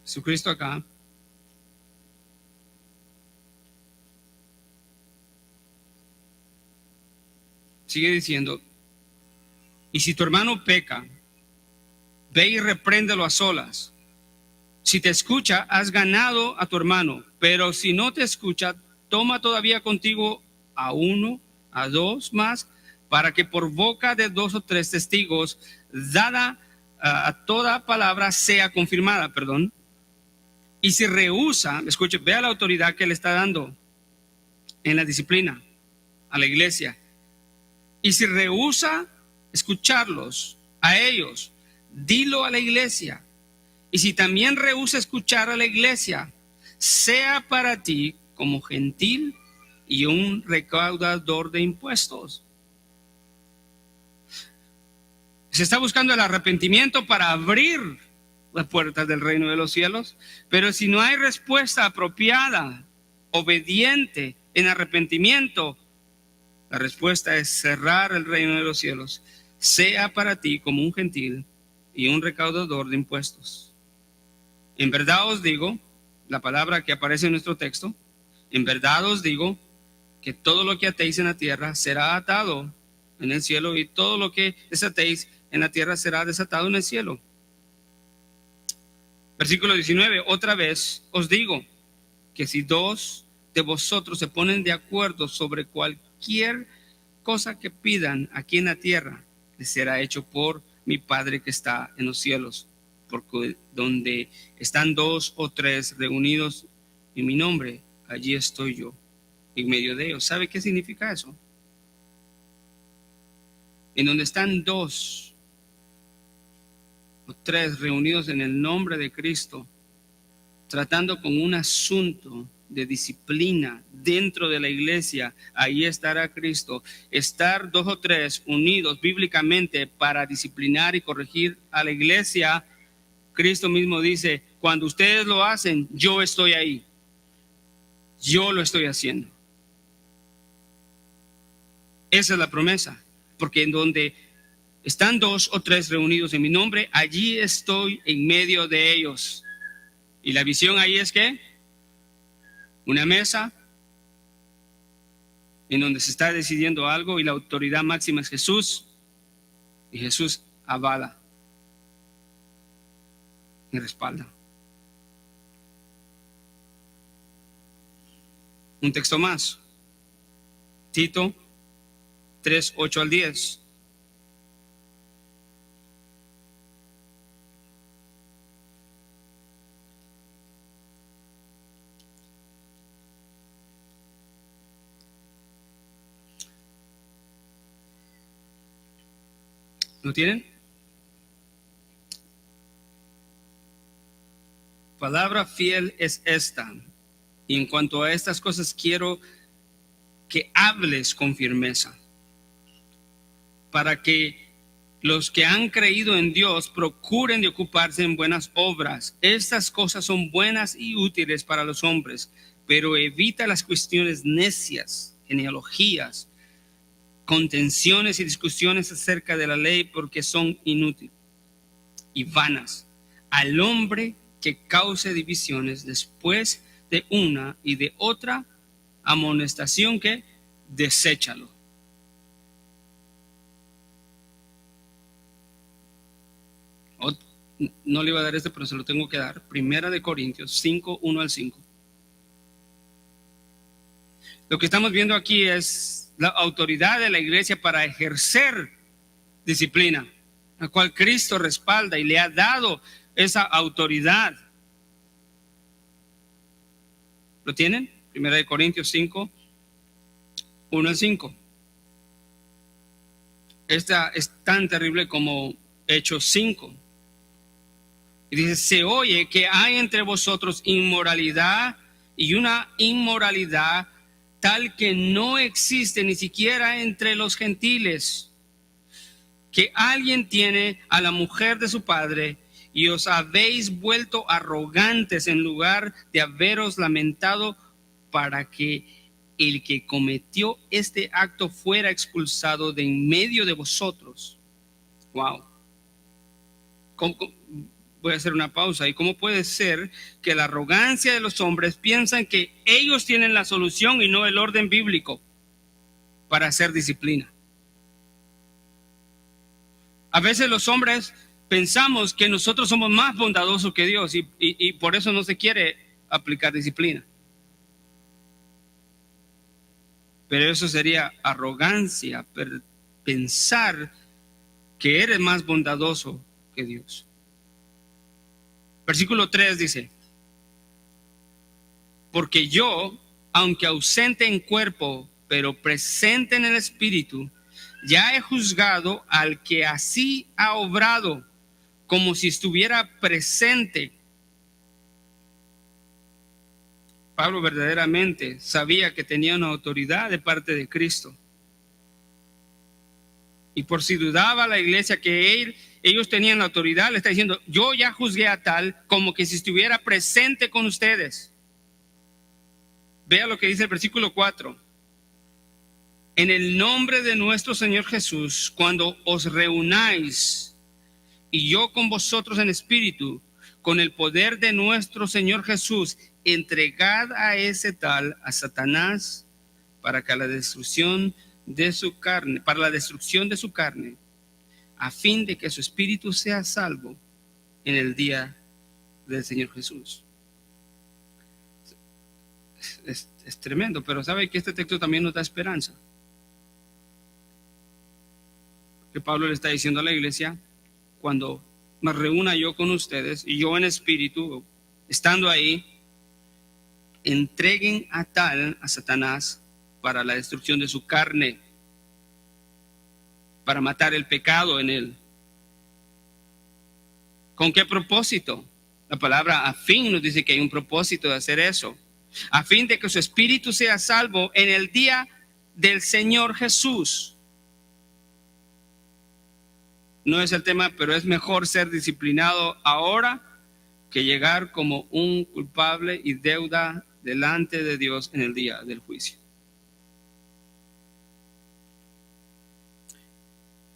Jesucristo acá sigue diciendo: y si tu hermano peca, ve y repréndelo a solas. Si te escucha, has ganado a tu hermano. Pero si no te escucha, toma todavía contigo a 1, a 2 más, para que por boca de 2 o 3 testigos dada a toda palabra sea confirmada. Y si rehúsa, escuche, vea la autoridad que le está dando en la disciplina a la iglesia. Y si rehúsa escucharlos a ellos, dilo a la iglesia. Y si también rehúsa escuchar a la iglesia, sea para ti como gentil y un recaudador de impuestos. Se está buscando el arrepentimiento para abrir las puertas del reino de los cielos, pero si no hay respuesta apropiada, obediente en arrepentimiento, la respuesta es cerrar el reino de los cielos. Sea para ti como un gentil y un recaudador de impuestos. En verdad os digo, la palabra que aparece en nuestro texto, en verdad os digo que todo lo que atéis en la tierra será atado en el cielo, y todo lo que desatéis en la tierra será desatado en el cielo. Versículo 19, otra vez os digo que si 2 de vosotros se ponen de acuerdo sobre cualquier cosa que pidan aquí en la tierra, les será hecho por mi Padre que está en los cielos. Porque donde están 2 o 3 reunidos en mi nombre, allí estoy yo, en medio de ellos. ¿Sabe qué significa eso? En donde están 2 o 3 reunidos en el nombre de Cristo, tratando con un asunto de disciplina dentro de la iglesia, ahí estará Cristo. Estar 2 o 3 unidos bíblicamente para disciplinar y corregir a la iglesia, Cristo mismo dice: cuando ustedes lo hacen, yo estoy ahí. Yo lo estoy haciendo. Esa es la promesa, porque en donde están 2 o 3 reunidos en mi nombre, allí estoy en medio de ellos. Y la visión ahí es que una mesa en donde se está decidiendo algo y la autoridad máxima es Jesús, y Jesús avala y respalda. Un texto más, Tito 3, 8 al 10. ¿Lo tienen? Palabra fiel es esta. Y en cuanto a estas cosas quiero que hables con firmeza, para que los que han creído en Dios procuren de ocuparse en buenas obras. Estas cosas son buenas y útiles para los hombres, pero evita las cuestiones necias, genealogías, contenciones y discusiones acerca de la ley, porque son inútiles y vanas. Al hombre que cause divisiones después de una y de otra amonestación, que deséchalo. No le iba a dar pero se lo tengo que dar. Primera de Corintios 5, 1 al 5. Lo que estamos viendo aquí es la autoridad de la iglesia para ejercer disciplina, la cual Cristo respalda y le ha dado esa autoridad. ¿Lo tienen? Primera de Corintios 5, 1 al 5. Esta es tan terrible como Hechos 5. Y dice, se oye que hay entre vosotros inmoralidad, y una inmoralidad tal que no existe ni siquiera entre los gentiles, que alguien tiene a la mujer de su padre, y os habéis vuelto arrogantes en lugar de haberos lamentado para que el que cometió este acto fuera expulsado de en medio de vosotros. Wow. Voy a hacer una pausa. ¿Y cómo puede ser que la arrogancia de los hombres piensan que ellos tienen la solución y no el orden bíblico para hacer disciplina? A veces los hombres pensamos que nosotros somos más bondadosos que Dios y por eso no se quiere aplicar disciplina. Pero eso sería arrogancia, pensar que eres más bondadoso que Dios. Versículo 3 dice, porque yo, aunque ausente en cuerpo, pero presente en el espíritu, ya he juzgado al que así ha obrado, como si estuviera presente. Pablo verdaderamente sabía que tenía una autoridad de parte de Cristo. Y por si dudaba la iglesia que ellos tenían la autoridad, le está diciendo, yo ya juzgué a tal como que si estuviera presente con ustedes. Vea lo que dice el versículo 4. En el nombre de nuestro Señor Jesús, cuando os reunáis, y yo con vosotros en espíritu, con el poder de nuestro Señor Jesús, entregad a ese tal, a Satanás, para la destrucción de su carne, a fin de que su espíritu sea salvo en el día del Señor Jesús. Es tremendo, pero sabe que este texto también nos da esperanza. Que Pablo le está diciendo a la iglesia, cuando me reúna yo con ustedes y yo en espíritu, estando ahí, entreguen a tal, a Satanás, para la destrucción de su carne, para matar el pecado en él. ¿Con qué propósito? La palabra a fin nos dice que hay un propósito de hacer eso. A fin de que su espíritu sea salvo en el día del Señor Jesús. No es el tema, pero es mejor ser disciplinado ahora que llegar como un culpable y deuda delante de Dios en el día del juicio.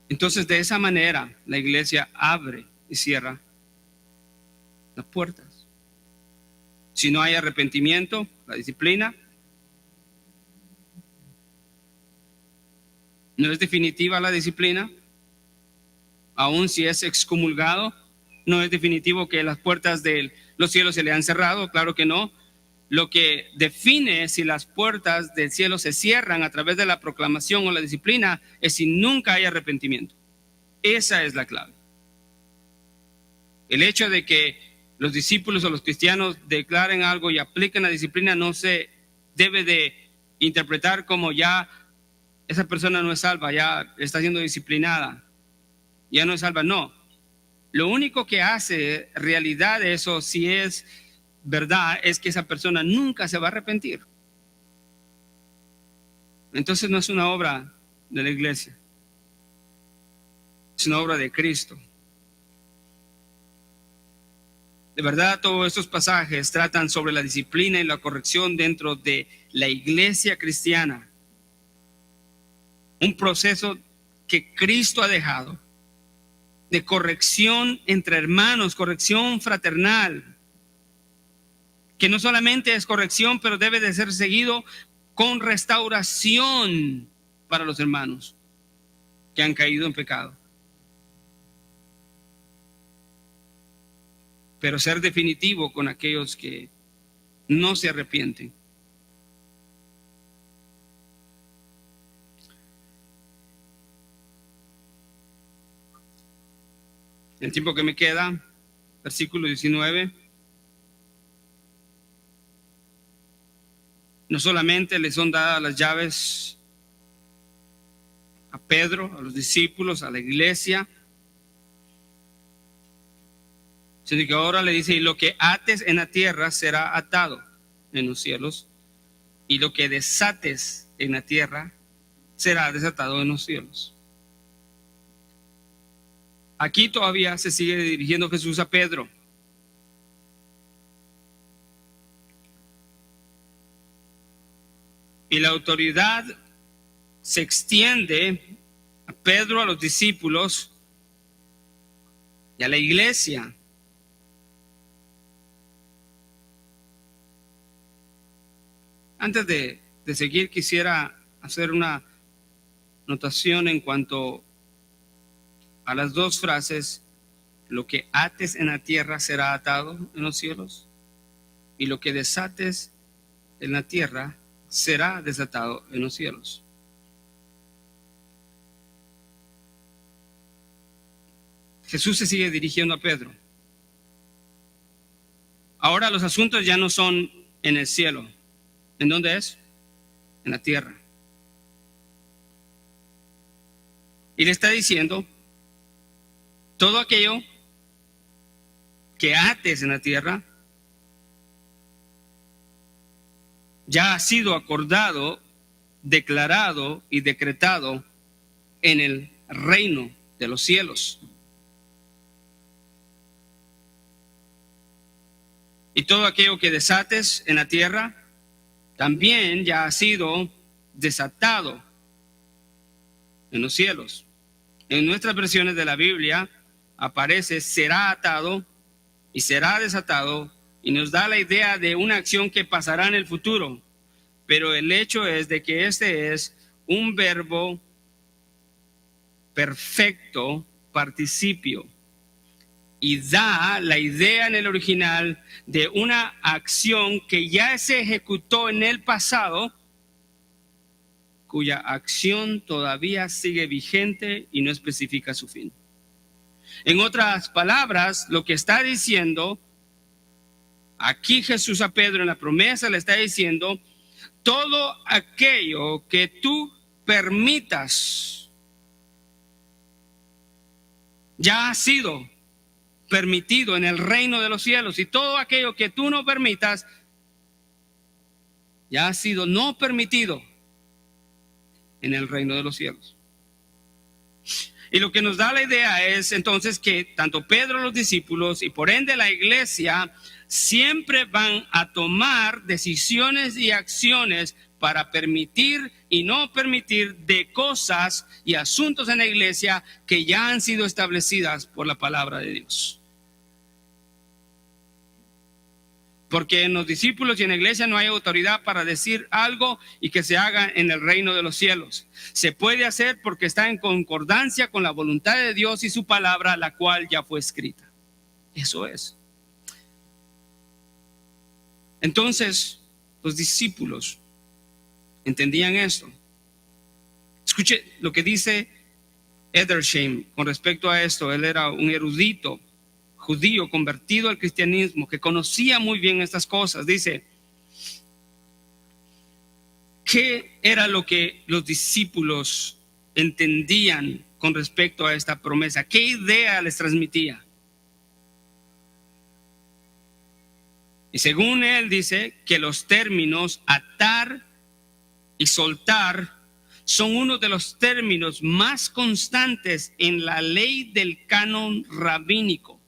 Entonces, de esa manera, la iglesia abre y cierra las puertas. Si no hay arrepentimiento, la disciplina no es definitiva. La disciplina, aun si es excomulgado, no es definitivo que las puertas de los cielos se le han cerrado. Claro que no. Lo que define si las puertas del cielo se cierran a través de la proclamación o la disciplina es si nunca hay arrepentimiento. Esa es la clave. El hecho de que los discípulos o los cristianos declaren algo y apliquen la disciplina no se debe de interpretar como ya esa persona no es salva, ya está siendo disciplinada. ya no es salva. No, lo único que hace realidad eso, si es verdad, es que esa persona nunca se va a arrepentir. Entonces no es una obra de la iglesia, es una obra de Cristo. De verdad, todos estos pasajes tratan sobre la disciplina y la corrección dentro de la iglesia cristiana. Un proceso que Cristo ha dejado de corrección entre hermanos, corrección fraternal, que no solamente es corrección, pero debe de ser seguido con restauración para los hermanos que han caído en pecado. Pero ser definitivo con aquellos que no se arrepienten. El tiempo que me queda, versículo 19. No solamente le son dadas las llaves a Pedro, a los discípulos, a la iglesia, sino que ahora le dice, y lo que ates en la tierra será atado en los cielos, y lo que desates en la tierra será desatado en los cielos. Aquí todavía se sigue dirigiendo Jesús a Pedro. Y la autoridad se extiende a Pedro, a los discípulos y a la iglesia. Antes de seguir, quisiera hacer una notación en cuanto a las dos frases: lo que ates en la tierra será atado en los cielos, y lo que desates en la tierra será desatado en los cielos. Jesús se sigue dirigiendo a Pedro. Ahora los asuntos ya no son en el cielo. ¿En dónde es? En la tierra. Y le está diciendo, todo aquello que ates en la tierra ya ha sido acordado, declarado y decretado en el reino de los cielos. Y todo aquello que desates en la tierra también ya ha sido desatado en los cielos. En nuestras versiones de la Biblia aparece será atado y será desatado, y nos da la idea de una acción que pasará en el futuro. Pero el hecho es de que este es un verbo perfecto, participio, y da la idea en el original de una acción que ya se ejecutó en el pasado, cuya acción todavía sigue vigente y no especifica su fin. En otras palabras, lo que está diciendo aquí Jesús a Pedro en la promesa le está diciendo, todo aquello que tú permitas ya ha sido permitido en el reino de los cielos, y todo aquello que tú no permitas ya ha sido no permitido en el reino de los cielos. Y lo que nos da la idea es entonces que tanto Pedro, los discípulos y por ende la iglesia siempre van a tomar decisiones y acciones para permitir y no permitir de cosas y asuntos en la iglesia que ya han sido establecidas por la palabra de Dios. Porque en los discípulos y en la iglesia no hay autoridad para decir algo y que se haga en el reino de los cielos. Se puede hacer porque está en concordancia con la voluntad de Dios y su palabra, la cual ya fue escrita. Eso es. Entonces, los discípulos entendían esto. Escuche lo que dice Edersheim con respecto a esto. Él era un erudito judío convertido al cristianismo que conocía muy bien estas cosas. Dice, ¿qué era lo que los discípulos entendían con respecto a esta promesa? ¿Qué idea les transmitía? Y según él dice que los términos atar y soltar son uno de los términos más constantes en la ley del canon rabínico.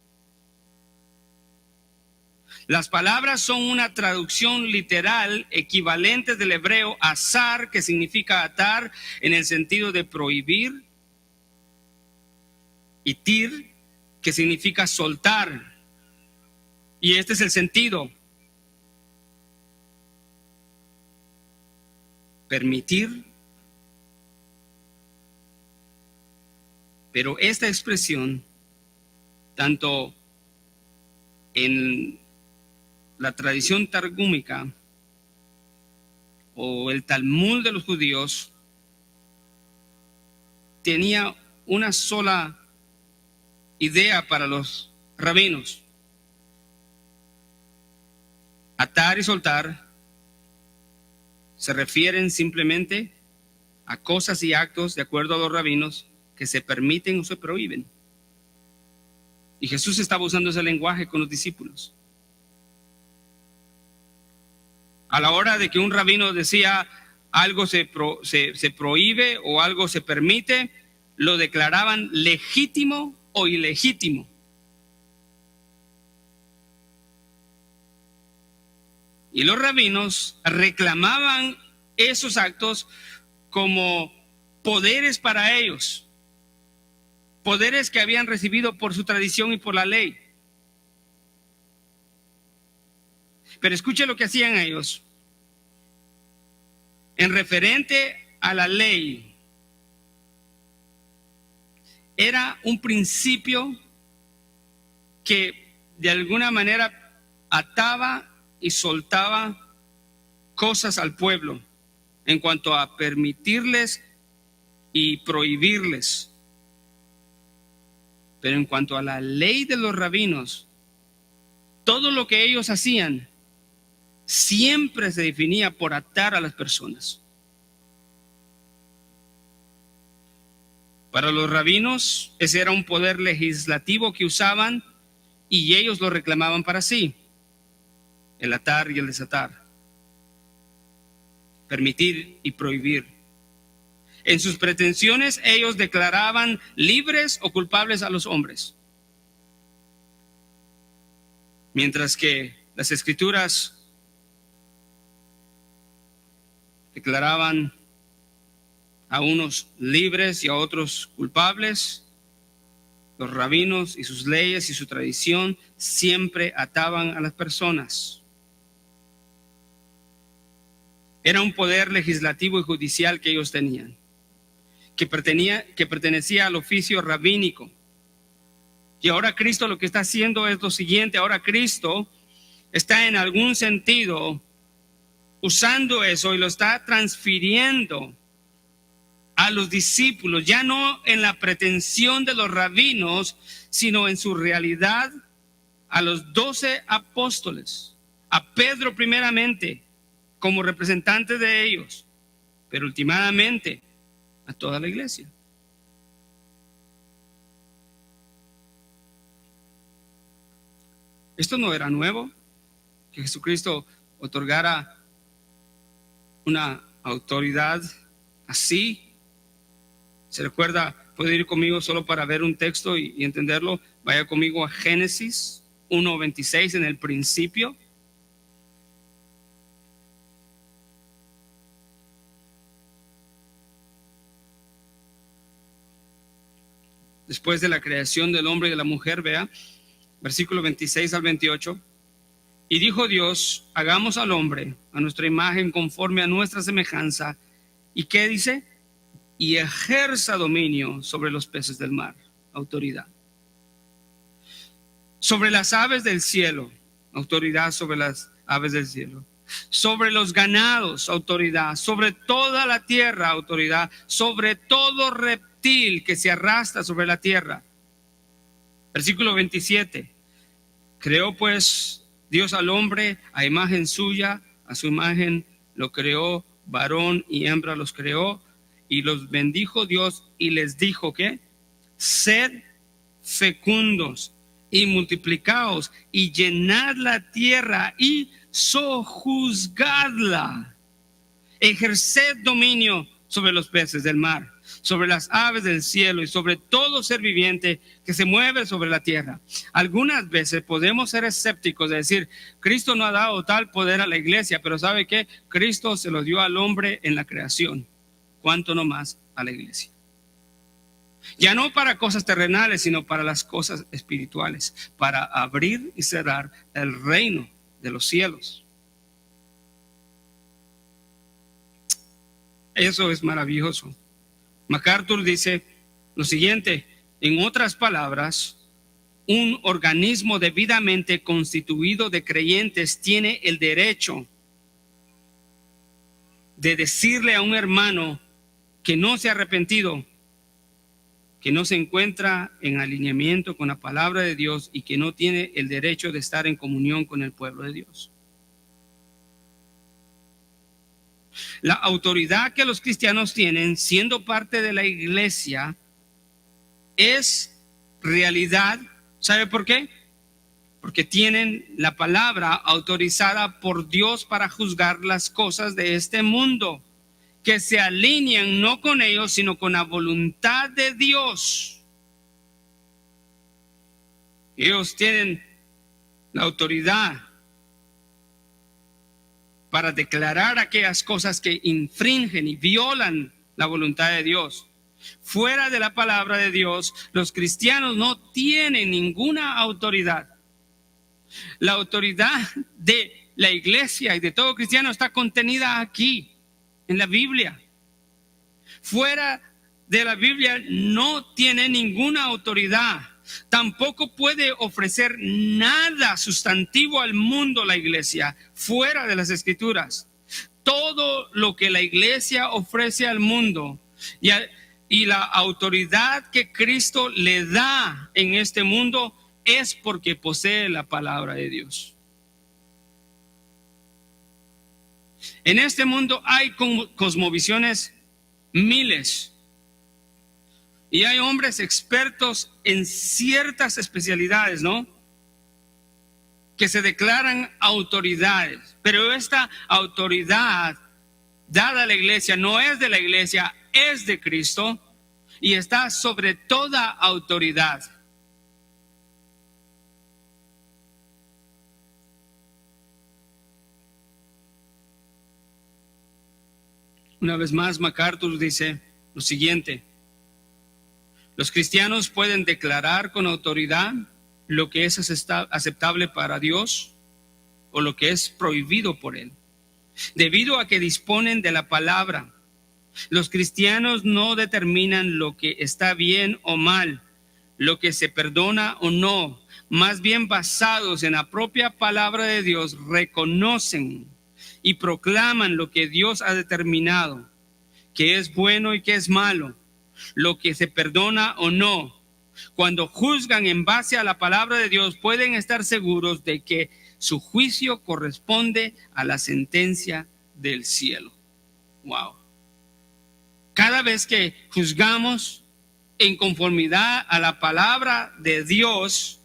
Las palabras son una traducción literal equivalente del hebreo asar, que significa atar en el sentido de prohibir, y tir, que significa soltar. Y este es el sentido: permitir. Pero esta expresión, tanto en la tradición targúmica o el Talmud de los judíos, tenía una sola idea para los rabinos: atar y soltar se refieren simplemente a cosas y actos, de acuerdo a los rabinos, que se permiten o se prohíben. Y Jesús estaba usando ese lenguaje con los discípulos. A la hora de que un rabino decía algo se prohíbe o algo se permite, lo declaraban legítimo o ilegítimo. Y los rabinos reclamaban esos actos como poderes para ellos, poderes que habían recibido por su tradición y por la ley. Pero escuche lo que hacían ellos. En referente a la ley, era un principio que de alguna manera ataba y soltaba cosas al pueblo en cuanto a permitirles y prohibirles. Pero en cuanto a la ley de los rabinos, todo lo que ellos hacían siempre se definía por atar a las personas. Para los rabinos, ese era un poder legislativo que usaban y ellos lo reclamaban para sí: el atar y el desatar, permitir y prohibir. En sus pretensiones, ellos declaraban libres o culpables a los hombres, mientras que las escrituras declaraban a unos libres y a otros culpables. Los rabinos y sus leyes y su tradición siempre ataban a las personas. Era un poder legislativo y judicial que ellos tenían, que pertenecía al oficio rabínico. Y ahora Cristo lo que está haciendo es lo siguiente: ahora Cristo está en algún sentido usando eso y lo está transfiriendo a los discípulos, ya no en la pretensión de los rabinos, sino en su realidad a los 12 apóstoles, a Pedro primeramente como representante de ellos, pero últimamente a toda la iglesia. Esto no era nuevo, que Jesucristo otorgara una autoridad así. ¿Se recuerda? Puede ir conmigo solo para ver un texto y entenderlo. Vaya conmigo a Génesis 1:26, en el principio. Después de la creación del hombre y de la mujer, vea, versículo 26 al 28. Y dijo Dios: hagamos al hombre a nuestra imagen, conforme a nuestra semejanza. ¿Y qué dice? Y ejerza dominio sobre los peces del mar, autoridad. Sobre las aves del cielo, autoridad sobre las aves del cielo. Sobre los ganados, autoridad. Sobre toda la tierra, autoridad. Sobre todo reptil que se arrastra sobre la tierra. Versículo 27. Creó pues Dios al hombre a imagen suya, a su imagen lo creó, varón y hembra los creó. Y los bendijo Dios y les dijo que sed fecundos y multiplicaos y llenad la tierra y sojuzgadla. Ejerced dominio sobre los peces del mar, sobre las aves del cielo y sobre todo ser viviente que se mueve sobre la tierra. Algunas veces podemos ser escépticos de decir, Cristo no ha dado tal poder a la iglesia, pero ¿sabe qué? Cristo se lo dio al hombre en la creación. ¿Cuánto no más a la iglesia? Ya no para cosas terrenales, sino para las cosas espirituales, para abrir y cerrar el reino de los cielos. Eso es maravilloso. MacArthur dice lo siguiente: en otras palabras, un organismo debidamente constituido de creyentes tiene el derecho de decirle a un hermano que no se ha arrepentido, que no se encuentra en alineamiento con la palabra de Dios y que no tiene el derecho de estar en comunión con el pueblo de Dios. La autoridad que los cristianos tienen siendo parte de la iglesia es realidad. ¿Sabe por qué? Porque tienen la palabra autorizada por Dios para juzgar las cosas de este mundo, que se alinean no con ellos, sino con la voluntad de Dios. Ellos tienen la autoridad para declarar aquellas cosas que infringen y violan la voluntad de Dios. Fuera de la palabra de Dios, los cristianos no tienen ninguna autoridad. La autoridad de la iglesia y de todo cristiano está contenida aquí, en la Biblia. Fuera de la Biblia no tiene ninguna autoridad. Tampoco puede ofrecer nada sustantivo al mundo la iglesia, fuera de las escrituras. Todo lo que la iglesia ofrece al mundo y la autoridad que Cristo le da en este mundo es porque posee la palabra de Dios. En este mundo hay cosmovisiones miles. Y hay hombres expertos en ciertas especialidades, ¿no? Que se declaran autoridades. Pero esta autoridad dada a la iglesia no es de la iglesia, es de Cristo y está sobre toda autoridad. Una vez más, MacArthur dice lo siguiente: los cristianos pueden declarar con autoridad lo que es aceptable para Dios o lo que es prohibido por Él, debido a que disponen de la palabra. Los cristianos no determinan lo que está bien o mal, lo que se perdona o no. Más bien, basados en la propia palabra de Dios, reconocen y proclaman lo que Dios ha determinado, que es bueno y que es malo, lo que se perdona o no. Cuando juzgan en base a la palabra de Dios, pueden estar seguros de que su juicio corresponde a la sentencia del cielo. Wow. Cada vez que juzgamos en conformidad a la palabra de Dios,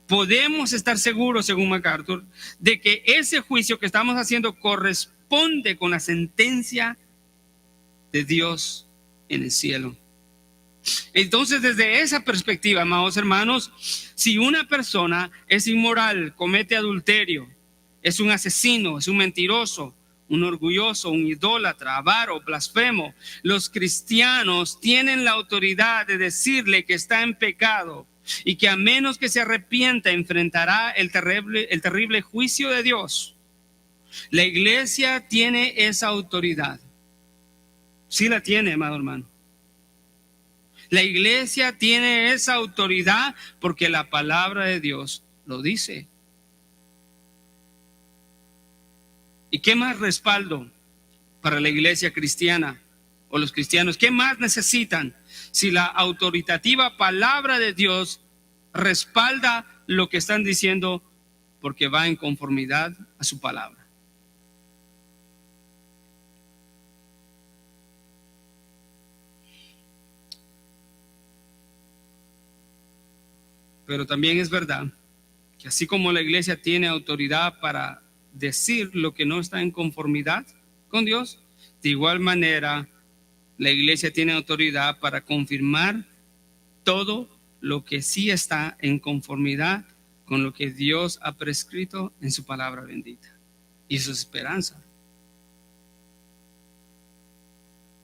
podemos estar seguros, según MacArthur, de que ese juicio que estamos haciendo corresponde con la sentencia de Dios en el cielo. Entonces, desde esa perspectiva, amados hermanos, si una persona es inmoral, comete adulterio, es un asesino, es un mentiroso, un orgulloso, un idólatra, avaro, blasfemo, los cristianos tienen la autoridad de decirle que está en pecado y que a menos que se arrepienta enfrentará el terrible juicio de Dios. La iglesia tiene esa autoridad. Sí la tiene, amado hermano. La iglesia tiene esa autoridad porque la palabra de Dios lo dice. ¿Y qué más respaldo para la iglesia cristiana o los cristianos? ¿Qué más necesitan si la autoritativa palabra de Dios respalda lo que están diciendo porque va en conformidad a su palabra? pero también es verdad que así como la iglesia tiene autoridad para decir lo que no está en conformidad con Dios, de igual manera la iglesia tiene autoridad para confirmar todo lo que sí está en conformidad con lo que Dios ha prescrito en su palabra bendita. Y eso es esperanza.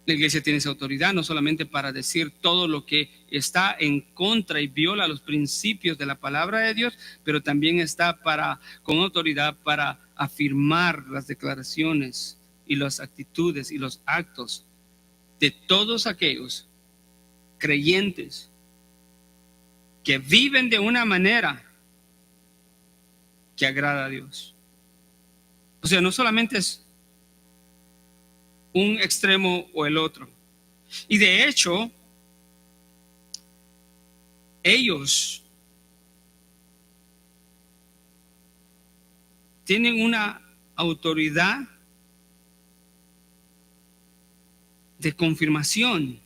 La iglesia tiene esa autoridad no solamente para decir todo lo que está en contra y viola los principios de la palabra de Dios, pero también está con autoridad para afirmar las declaraciones y las actitudes y los actos de todos aquellos creyentes que viven de una manera que agrada a Dios. O sea, no solamente es un extremo o el otro. Y de hecho, ellos tienen una autoridad de confirmación.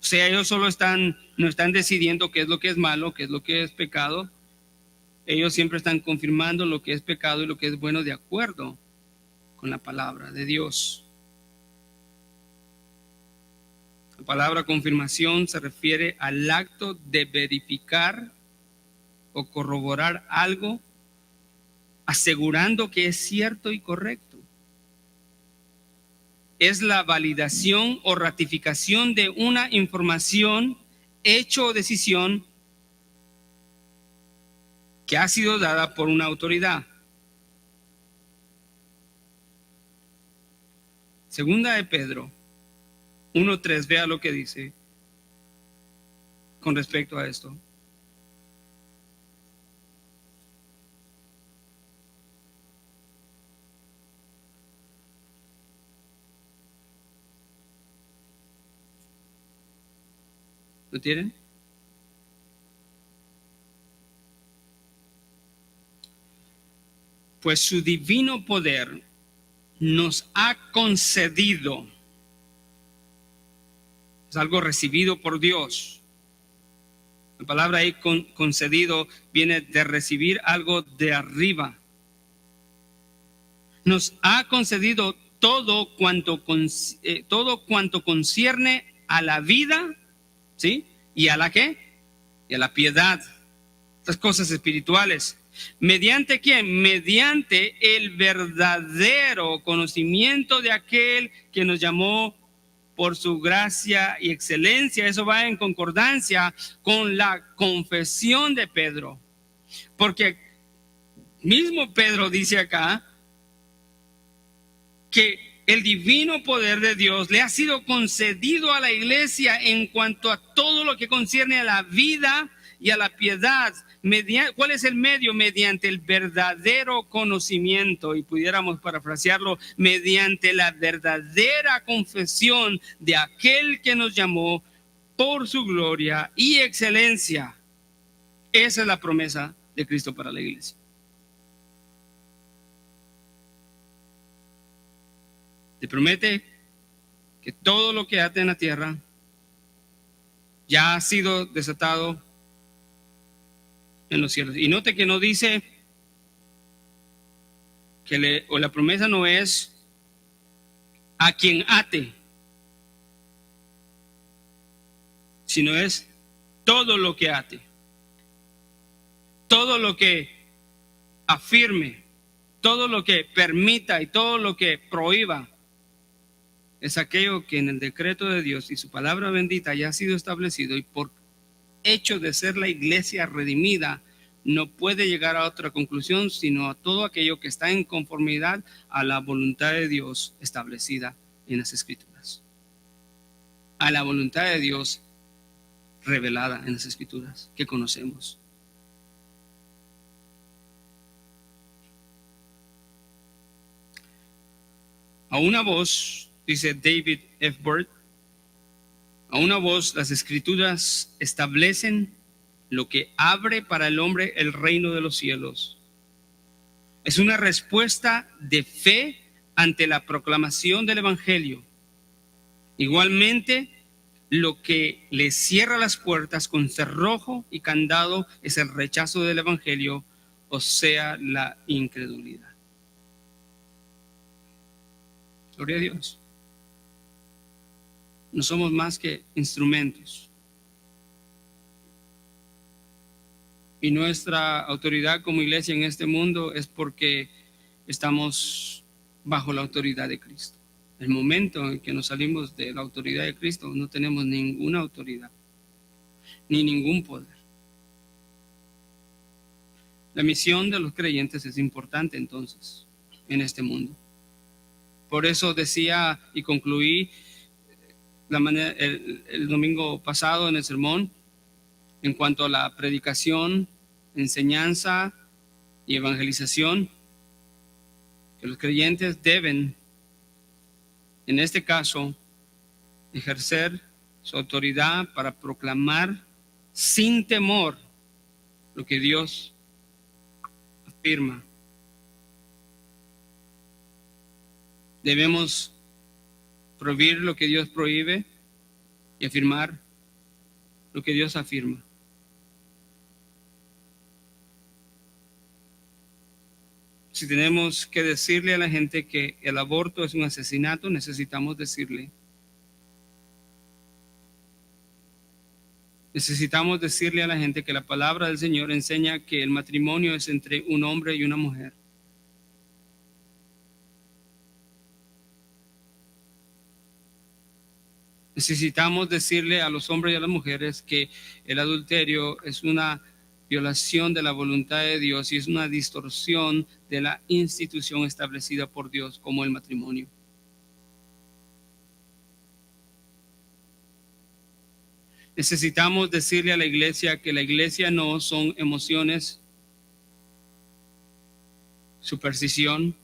O sea, ellos solo no están decidiendo qué es lo que es malo, qué es lo que es pecado. Ellos siempre están confirmando lo que es pecado y lo que es bueno de acuerdo con la palabra de Dios. La palabra confirmación se refiere al acto de verificar o corroborar algo, asegurando que es cierto y correcto. Es la validación o ratificación de una información, hecho o decisión que ha sido dada por una autoridad. Segunda de Pedro 1:3, vea lo que dice con respecto a esto. ¿Lo tienen? Pues su divino poder nos ha concedido, es algo recibido por Dios. La palabra ahí concedido viene de recibir algo de arriba. Nos ha concedido todo cuanto concierne a la vida, ¿sí? ¿Y a la qué? Y a la piedad. Estas cosas espirituales. ¿Mediante quién? Mediante el verdadero conocimiento de aquel que nos llamó por su gracia y excelencia. Eso va en concordancia con la confesión de Pedro. Porque mismo Pedro dice acá que el divino poder de Dios le ha sido concedido a la iglesia en cuanto a todo lo que concierne a la vida y a la piedad. ¿Cuál es el medio? Mediante el verdadero conocimiento, y pudiéramos parafrasearlo, mediante la verdadera confesión de aquel que nos llamó por su gloria y excelencia. Esa es la promesa de Cristo para la iglesia. Te promete que todo lo que ate en la tierra ya ha sido desatado en los cielos. Y note que no dice o la promesa no es a quien ate, sino es todo lo que ate, todo lo que afirme, todo lo que permita y todo lo que prohíba. Es aquello que en el decreto de Dios y su palabra bendita ya ha sido establecido, y por hecho de ser la iglesia redimida no puede llegar a otra conclusión sino a todo aquello que está en conformidad a la voluntad de Dios establecida en las Escrituras, a la voluntad de Dios revelada en las Escrituras que conocemos. A una voz, dice David F. Burt, a una voz las Escrituras establecen lo que abre para el hombre el reino de los cielos. Es una respuesta de fe ante la proclamación del Evangelio. Igualmente, Lo que le cierra las puertas con cerrojo y candado es el rechazo del evangelio, o sea, la incredulidad. Gloria a Dios. No somos más que instrumentos. Y nuestra autoridad como iglesia en este mundo es porque estamos bajo la autoridad de Cristo. El momento en que nos salimos de la autoridad de Cristo, no tenemos ninguna autoridad, ni ningún poder. La misión de los creyentes es importante entonces en este mundo. Por eso decía y concluí el domingo pasado en el sermón en cuanto a la predicación, enseñanza y evangelización, que los creyentes deben, en este caso, ejercer su autoridad para proclamar sin temor lo que Dios afirma. Debemos prohibir lo que Dios prohíbe y afirmar lo que Dios afirma. Si tenemos que decirle a la gente que el aborto es un asesinato, necesitamos decirle. Necesitamos decirle a la gente que la palabra del Señor enseña que el matrimonio es entre un hombre y una mujer. Necesitamos decirle a los hombres y a las mujeres que el adulterio es una violación de la voluntad de Dios y es una distorsión de la institución establecida por Dios como el matrimonio. Necesitamos decirle a la iglesia que la iglesia no son emociones, superstición,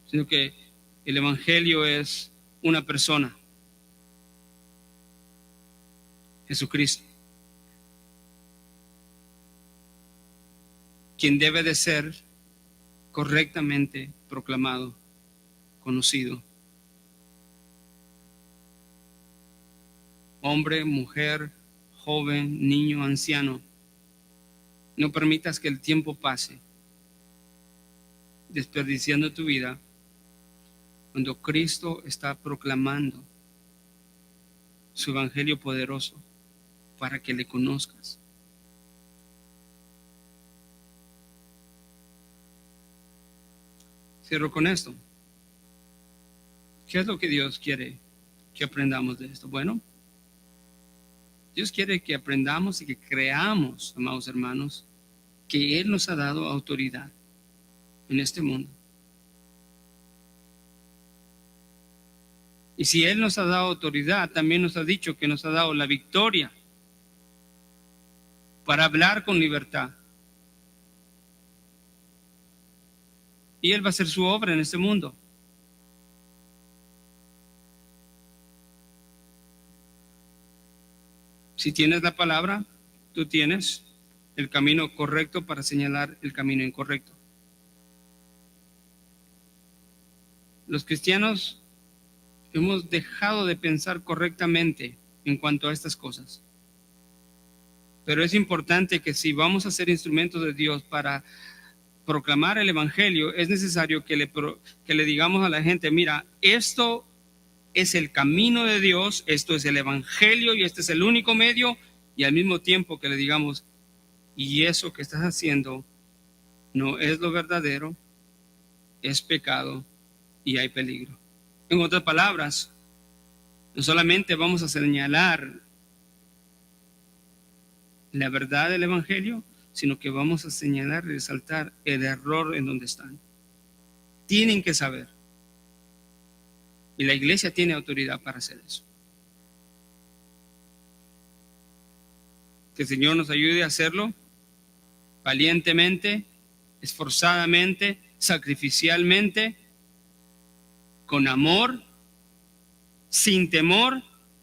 sino que el evangelio es una persona, Jesucristo, quien debe de ser correctamente proclamado, conocido. Hombre, mujer, joven, niño, anciano, no permitas que el tiempo pase desperdiciando tu vida cuando Cristo está proclamando su evangelio poderoso para que le conozcas. Cierro con esto. ¿Qué es lo que Dios quiere que aprendamos de esto? Bueno, Dios quiere que aprendamos y que creamos, amados hermanos, que Él nos ha dado autoridad en este mundo. Y si Él nos ha dado autoridad, también nos ha dicho que nos ha dado la victoria para hablar con libertad. Y Él va a hacer su obra en este mundo. Si tienes la palabra, tú tienes el camino correcto para señalar el camino incorrecto. Los cristianos hemos dejado de pensar correctamente en cuanto a estas cosas. Pero es importante que si vamos a ser instrumentos de Dios para proclamar el evangelio, es necesario que le digamos a la gente, mira, esto es el camino de Dios, esto es el evangelio y este es el único medio, y al mismo tiempo que le digamos, y eso que estás haciendo no es lo verdadero, es pecado y hay peligro. En otras palabras, no solamente vamos a señalar la verdad del evangelio, sino que vamos a señalar y resaltar el error en donde están. Tienen que saber. Y la iglesia tiene autoridad para hacer eso. Que el Señor nos ayude a hacerlo valientemente, esforzadamente, sacrificialmente, con amor, sin temor,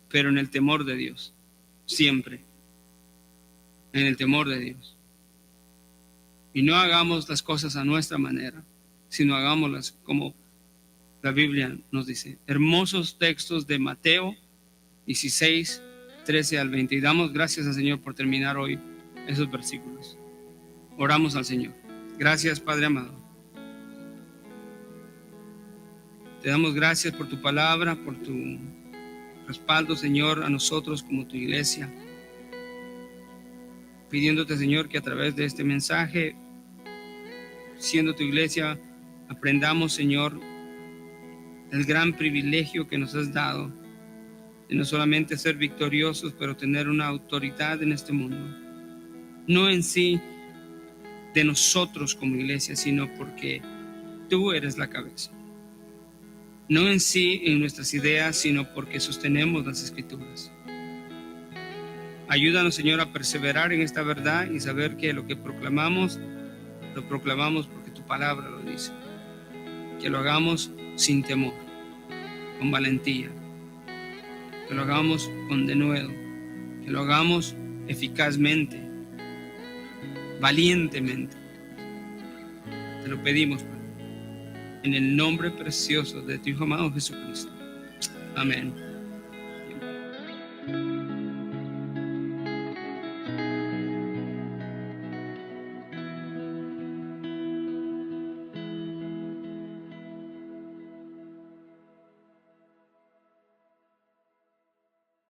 pero en el temor de Dios. Siempre. En el temor de Dios. Y no hagamos las cosas a nuestra manera, sino hagámoslas como La Biblia nos dice, hermosos textos de Mateo 16, 13 al 20. Y damos gracias al Señor por terminar hoy esos versículos. Oramos al Señor. Gracias, Padre amado. Te damos gracias por tu palabra, por tu respaldo, Señor, a nosotros como tu iglesia. Pidiéndote, Señor, que a través de este mensaje, siendo tu iglesia, aprendamos, Señor, el gran privilegio que nos has dado de no solamente ser victoriosos, pero tener una autoridad en este mundo. No en sí de nosotros como iglesia, sino porque tú eres la cabeza. No en sí en nuestras ideas, sino porque sostenemos las Escrituras. Ayúdanos, Señor, a perseverar en esta verdad y saber que lo que proclamamos, lo proclamamos porque tu palabra lo dice. Que lo hagamos sin temor, con valentía. Que lo hagamos con denuedo. Que lo hagamos eficazmente, valientemente. Te lo pedimos, Padre, en el nombre precioso de tu Hijo amado Jesucristo. Amén.